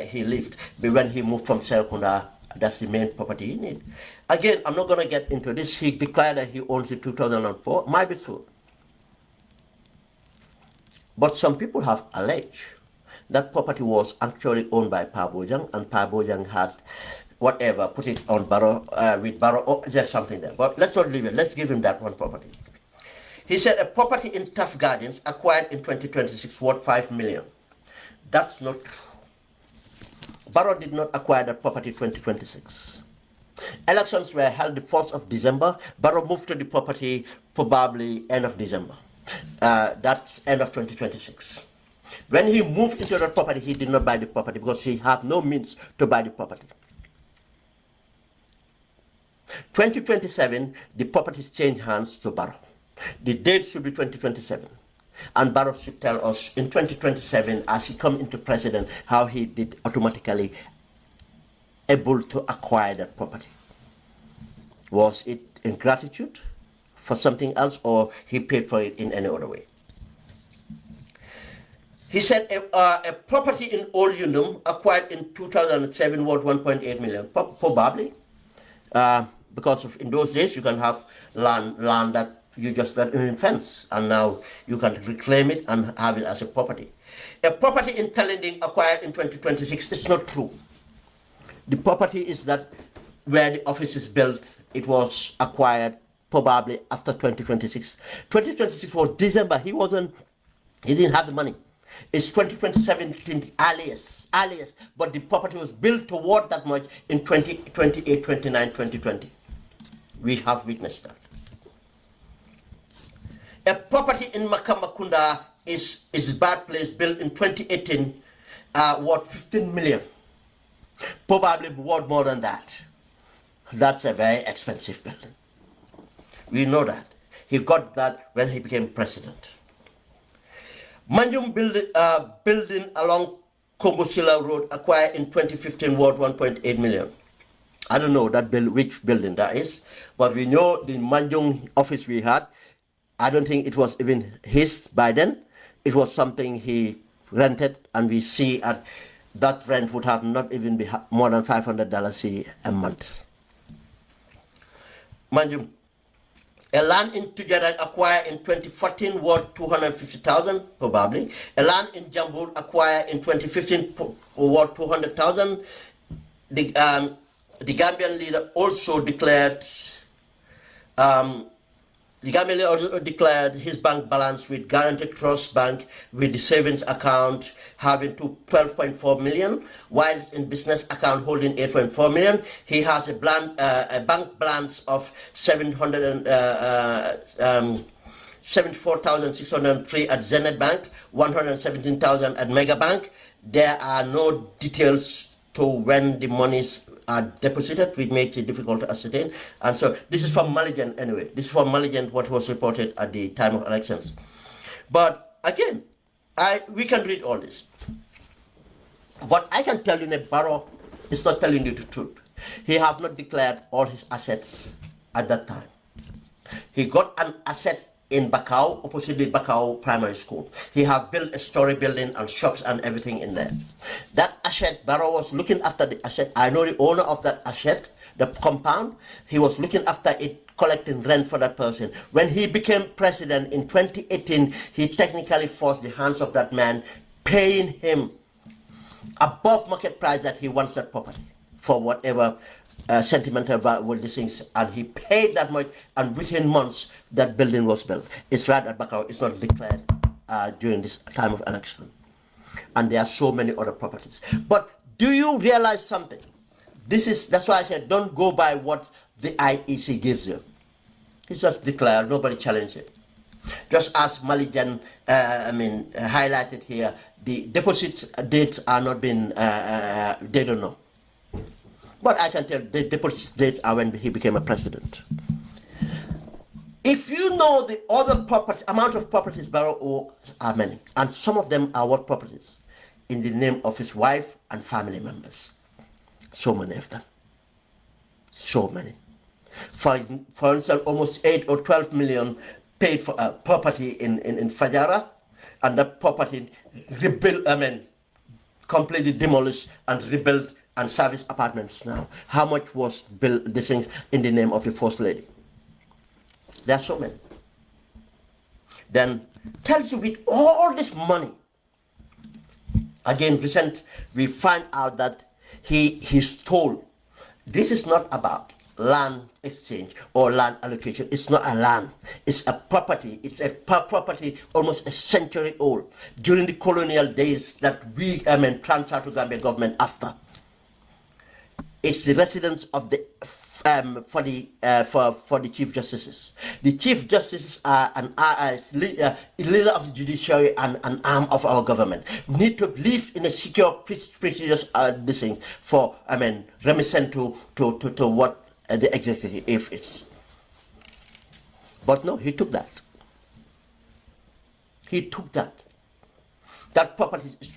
He lived. But when he moved from Serkunda, that's the main property he needed. Again, I'm not going to get into this. He declared that he owns it 2004. Might be true. But some people have alleged that property was actually owned by Pa Bojang, and Pa Bojang had whatever, put it on Barrow, with Barrow. Oh, there's something there. But let's not leave it. Let's give him that one property. He said a property in Tough Gardens acquired in 2026 worth 5 million. That's not true. Barrow did not acquire that property in 2026. Elections were held the 1st of December. Barrow moved to the property probably end of December. That's end of 2026. When he moved into that property, he did not buy the property because he had no means to buy the property. 2027, the properties change hands to Barrow. The date should be 2027. And Barrow should tell us in 2027, as he come into president, how he did automatically able to acquire that property. Was it in gratitude for something else, or he paid for it in any other way? He said a property in Old Unum acquired in 2007 worth 1.8 million. Probably. Because in those days you can have land that You just let him in fence, and now you can reclaim it and have it as a property. A property in Talending acquired in 2026 is not true. The property is that where the office is built, it was acquired probably after 2026. 2026 was December. He didn't have the money. It's 2017 earliest, but the property was built toward that much in 2028, 29, 2020. We have witnessed that. A property in Makamakunda is bad place, built in 2018, worth 15 million. Probably worth more than that. That's a very expensive building. We know that. He got that when he became president. Manjum building along Kongosila Road acquired in 2015 worth 1.8 million. I don't know which building that is, but we know the Manjung office we had. I don't think it was even his by then. It was something he rented, and we see that rent would have not even be more than $500 a month. Manjum, a land in Tujara acquired in 2014 worth 250,000 probably. A land in Jambur acquired in 2015 worth 200,000. The Gambian leader also declared his bank balance with Guaranteed Trust Bank with the savings account having to 12.4 million, while in business account holding 8.4 million. He has a bank balance of 74,603 at Zenith Bank, 117,000 at Mega Bank. There are no details to when the monies are deposited, which makes it difficult to ascertain. And so this is from Malijan anyway. This is from Malijan, what was reported at the time of elections. But again, we can read all this. What I can tell you, Barrow is not telling you the truth. He have not declared all his assets at that time. He got an asset in Bakau, opposite the Bakau Primary School. He have built a story building and shops and everything in there. That asset, Barrow was looking after the asset. I know the owner of that asset, the compound. He was looking after it, collecting rent for that person. When he became president in 2018, he technically forced the hands of that man, paying him above market price that he wants that property for whatever sentimental value these things, and he paid that much, and within months that building was built. It's right at Bakau. It's not declared during this time of election, and there are so many other properties. But do you realize something? That's why I said don't go by what the IEC gives you. It's just declared. Nobody challenged it. Just as Malijan highlighted here, the deposit dates are not been. They don't know. But I can tell the deposit dates are when he became a president. If you know the other properties, amount of properties Barrow owns are many, and some of them are what properties? In the name of his wife and family members. So many of them. So many. For instance, almost 8 or 12 million paid for a property in Fajara, and that property rebuilt, completely demolished and rebuilt, and service apartments now. How much was built, these things, in the name of the First Lady? There are so many. Then tells you with all this money, again, we find out that he stole. This is not about land exchange or land allocation. It's not a land. It's a property. It's a property almost a century old. During the colonial days that we transferred to Gambia government after. It's the residence of the for the chief justices. The chief justices are a leader of the judiciary and an arm of our government. Need to live in a secure, prestigious this thing for reminiscent to what the executive is. But no, he took that. He took that. That property is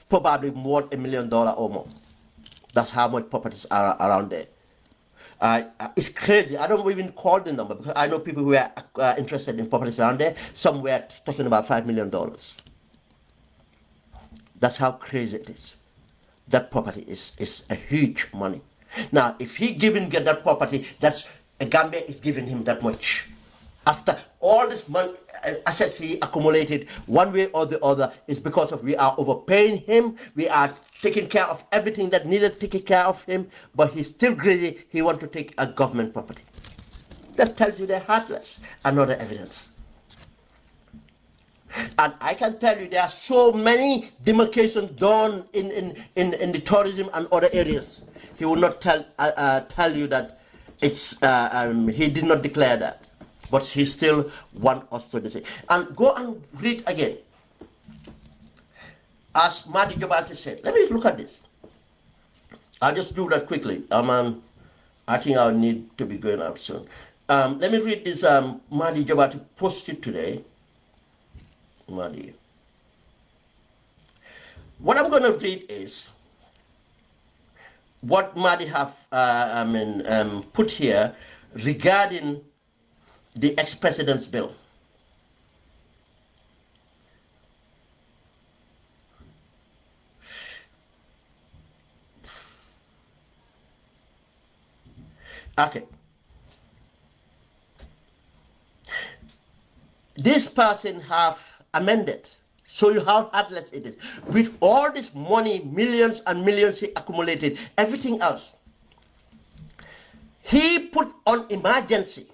probably more than $1 million or more. That's how much properties are around there. It's crazy. I don't even call the number because I know people who are interested in properties around there. Some were talking about $5 million. That's how crazy it is. That property is a huge money. Now, if he get that property, that's Gambia is giving him that much After all this money, assets he accumulated one way or the other is because of we are overpaying him. We are taking care of everything that needed taking care of him, but he's still greedy. He wants to take a government property. That tells you they're heartless. Another evidence. And I can tell you there are so many demarcations done in the tourism and other areas. He will not tell you that it's he did not declare that, but he still wants us to do it. And go and read again. As Mahdi Jobati said, let me look at this. I'll just do that quickly. I think I'll need to be going out soon. Let me read this. Mahdi Jobati posted today. Mahdi. What I'm going to read is what Mahdi have put here regarding the ex-president's bill. Okay. This person have amended. Show you how heartless it is. With all this money, millions and millions he accumulated, everything else, he put on emergency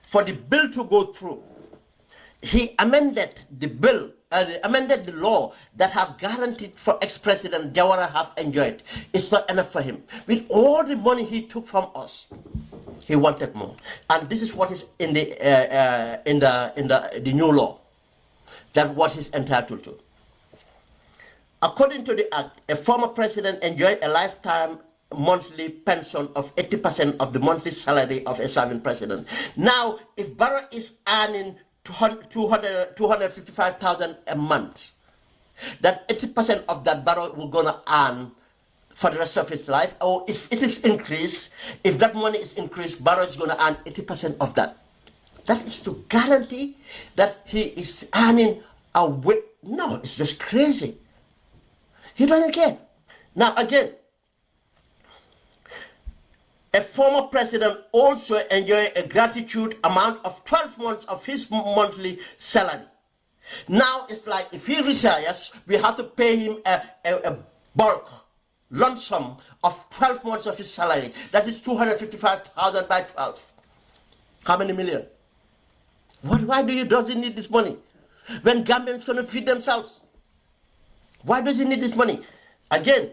for the bill to go through. He amended the bill, amended the law that have guaranteed for ex-president Jawara have enjoyed. It's not enough for him. With all the money he took from us, he wanted more, and this is what is in the new law. That's what he's entitled to. According to the act, a former president enjoyed a lifetime monthly pension of 80% of the monthly salary of a serving president. Now, if Barrow is earning 255,000 a month, that 80% of that Barrow will gonna earn for the rest of his life, or if it is increased, if that money is increased, Barrow is going to earn 80% of that. That is to guarantee that he is earning a way. No, it's just crazy. He doesn't care. Now again, a former president also enjoyed a gratitude amount of 12 months of his monthly salary. Now it's like if he retires, we have to pay him a bulk lump sum of 12 months of his salary. That is 255,000 by 12. How many million? Why does he need this money? When Gambians going to feed themselves? Why does he need this money? Again,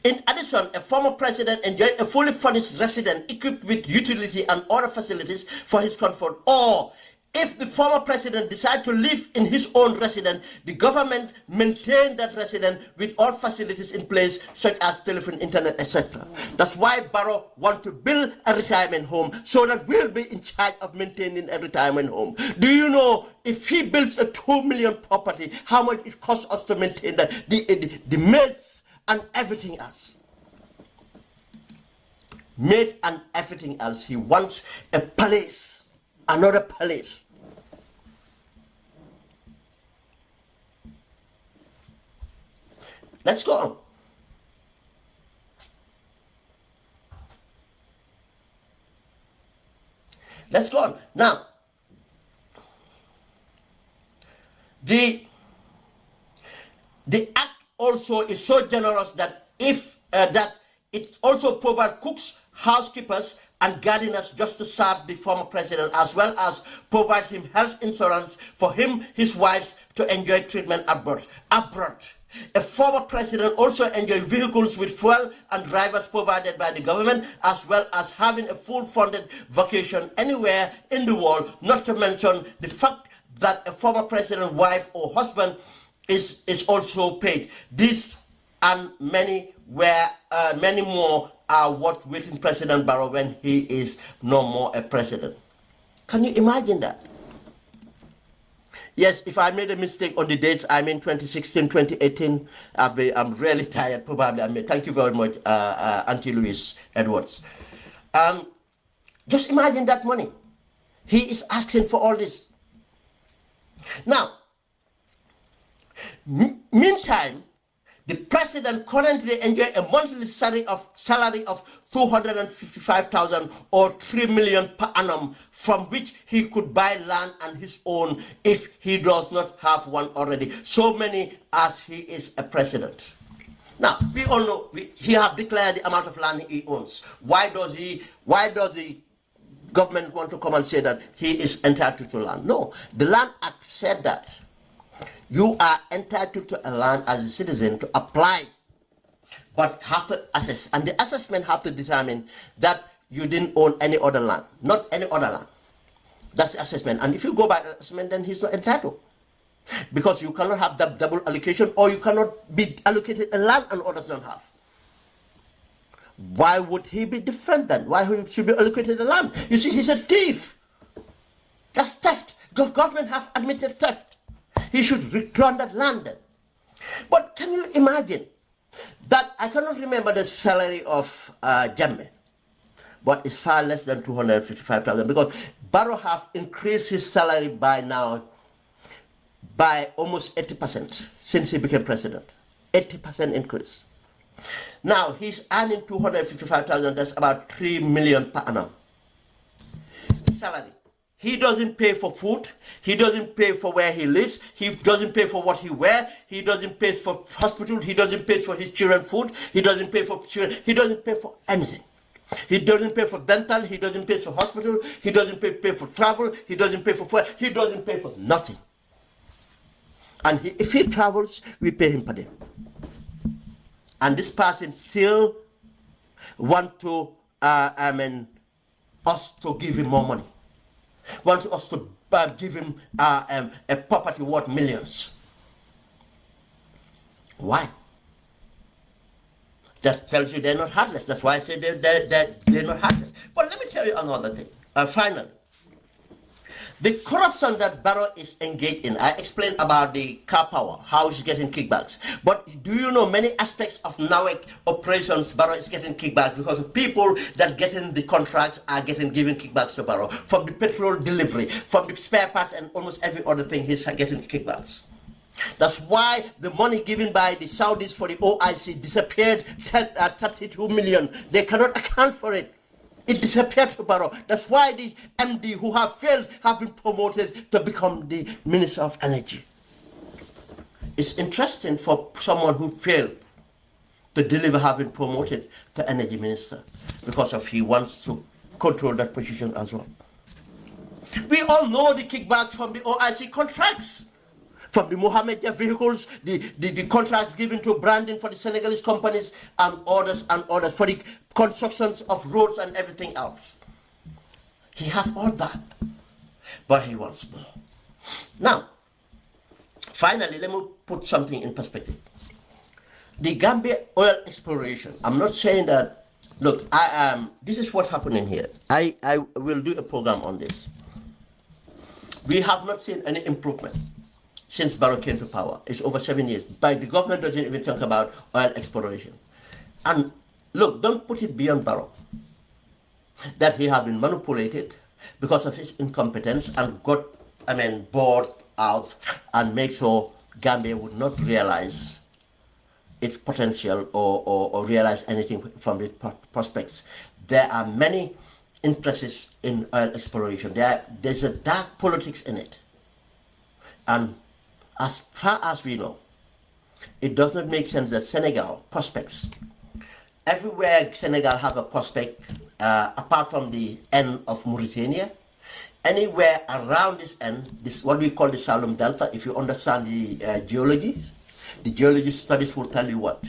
in addition, a former president enjoyed a fully furnished residence equipped with utility and other facilities for his comfort. Or if the former president decided to live in his own residence, the government maintained that residence with all facilities in place, such as telephone, internet, etc. That's why Barrow wants to build a retirement home, so that we'll be in charge of maintaining a retirement home. Do you know, if he builds a 2 million property, how much it costs us to maintain that, the maids and everything else? Maid and everything else. He wants a palace, another palace. Let's go on. Let's go on. Now, the act also is so generous that if that it also provides cooks, housekeepers, and gardeners just to serve the former president, as well as provide him health insurance for him, his wives, to enjoy treatment abroad. A former president also enjoyed vehicles with fuel and drivers provided by the government, as well as having a full funded vacation anywhere in the world, not to mention the fact that a former president's wife or husband is also paid. This and many more are what waiting President Barrow when he is no more a president. Can you imagine that? Yes, if I made a mistake on the dates, I mean 2016, 2018, I'm really tired, probably. Thank you very much, Auntie Louise Edwards. Just imagine that money. He is asking for all this. Now, meantime, The president currently enjoys a monthly salary of 255,000 or 3 million per annum, from which he could buy land and his own if he does not have one already. So many as he is a president. Now we all know he have declared the amount of land he owns. Why does the government want to come and say that he is entitled to land? No, the Land Act said that you are entitled to a land as a citizen to apply, but have to assess, and the assessment have to determine that you didn't own any other land, not any other land. That's the assessment, and if you go by the assessment, then he's not entitled, because you cannot have double allocation, or you cannot be allocated a land and others don't have. Why would he be different then? Why should be allocated a land? You see, he's a thief. That's theft. Government have admitted theft. He should return that land then. But can you imagine that? I cannot remember the salary of Jammeh, but it's far less than 255,000, because Barrow have increased his salary by now by almost 80% since he became president. 80% increase. Now he's earning 255,000. That's about 3 million per annum salary. He doesn't pay for food. He doesn't pay for where he lives. He doesn't pay for what he wears. He doesn't pay for hospital. He doesn't pay for his children's food. He doesn't pay for children. He doesn't pay for anything. He doesn't pay for dental. He doesn't pay for hospital. He doesn't pay for travel. He doesn't pay for food. He doesn't pay for nothing. And if he travels, we pay him per day. And this person still want to, us to give him more money. Wants us to give him a property worth millions. Why? That tells you they're not heartless. That's why I say they're not heartless. But let me tell you another thing. Finally, the corruption that Barrow is engaged in, I explained about the car power, how he's getting kickbacks. But do you know many aspects of NAWEC operations, Barrow is getting kickbacks, because the people that getting the contracts are given kickbacks to Barrow. From the petrol delivery, from the spare parts, and almost every other thing, he's getting kickbacks. That's why the money given by the Saudis for the OIC disappeared, 32 million. They cannot account for it. It disappeared to Barrow. That's why these MD who have failed have been promoted to become the Minister of Energy. It's interesting for someone who failed to deliver have been promoted to Energy Minister, because of he wants to control that position as well. We all know the kickbacks from the OIC contracts, from the Mohammedia vehicles, the contracts given to branding for the Senegalese companies and others for the constructions of roads and everything else. He has all that, but he wants more. Now, finally, let me put something in perspective. The Gambia oil exploration, I'm not saying that, look, this is what's happening here. I will do a program on this. We have not seen any improvement since Barrow came to power. It's over 7 years. But the government doesn't even talk about oil exploration. And look, don't put it beyond Barrow that he has been manipulated because of his incompetence and got, bored out and make sure Gambia would not realize its potential or realize anything from its prospects. There are many interests in oil exploration. There's a dark politics in it. And as far as we know, it does not make sense that Senegal prospects. Everywhere Senegal have a prospect, apart from the end of Mauritania, anywhere around this end, this what we call the Salum Delta, if you understand the geology studies will tell you what?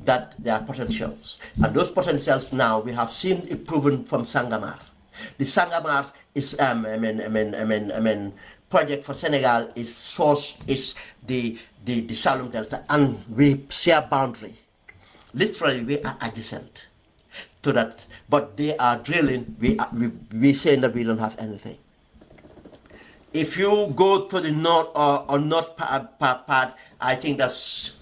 That there are potentials. And those potentials now, we have seen it proven from Sangomar. The Sangomar is, project for Senegal is source is the Salum Delta, and we share boundary. Literally, we are adjacent to that, but they are drilling. We saying that we don't have anything. If you go to the north or north part, I think that's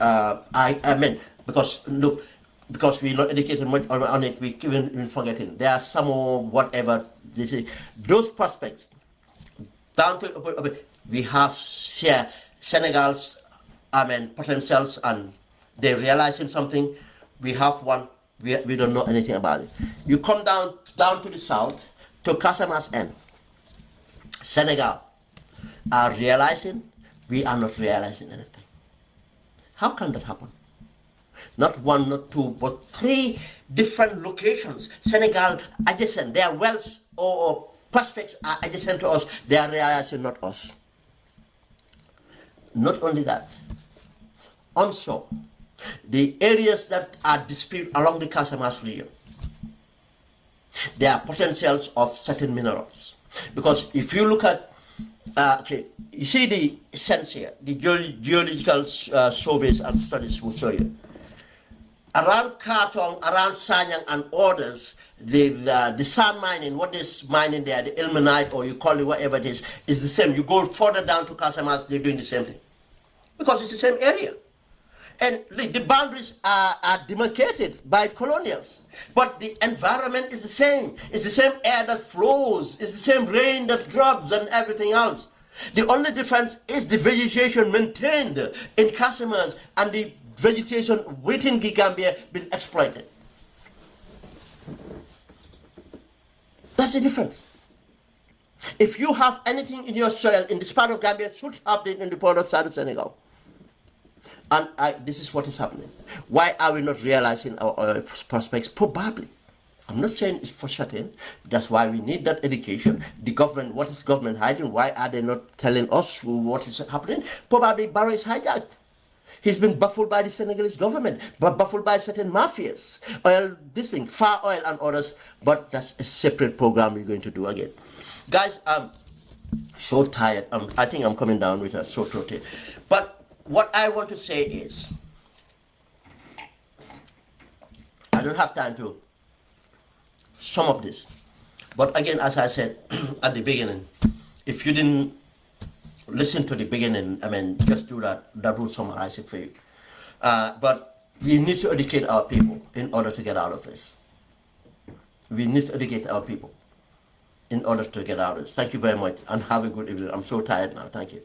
because look, because we're not educated much on it, we even forgetting. There are some more whatever this is. Those prospects down to we have share Senegal's potentials and They're realizing something. We have one. We don't know anything about it. You come down to the south, to Casamance end, Senegal, are realizing we are not realizing anything. How can that happen? Not one, not two, but three different locations. Senegal adjacent. Their wells or prospects are adjacent to us. They are realizing not us. Not only that, onshore, the areas that are disputed along the Casamance region, there are potentials of certain minerals. Because if you look at, okay, you see the sense here, the geological surveys and studies will show you. Around Kartong, around Sanyang and others, the sand mining, what is mining there, the ilmenite or you call it whatever it is the same. You go further down to Casamance, they're doing the same thing. Because it's the same area. And the boundaries are demarcated by colonials. But the environment is the same. It's the same air that flows. It's the same rain that drops and everything else. The only difference is the vegetation maintained in Casamance and the vegetation within the Gambia been exploited. That's the difference. If you have anything in your soil in this part of Gambia, should have it in the part of South Senegal. And this is what is happening. Why are we not realizing our prospects? Probably. I'm not saying it's for certain. That's why we need that education. The government, what is government hiding? Why are they not telling us what is happening? Probably Barrow is hijacked. He's been baffled by the Senegalese government, but baffled by certain mafias, oil, this thing, Far Oil and others. But that's a separate program we're going to do again. Guys, I'm so tired. I think I'm coming down with a sore throat. But what I want to say is, I don't have time to sum up this. But again, as I said at the beginning, if you didn't listen to the beginning, I mean, just do that. That will summarize it for you. But we need to educate our people in order to get out of this. We need to educate our people in order to get out of this. Thank you very much and have a good evening. I'm so tired now. Thank you.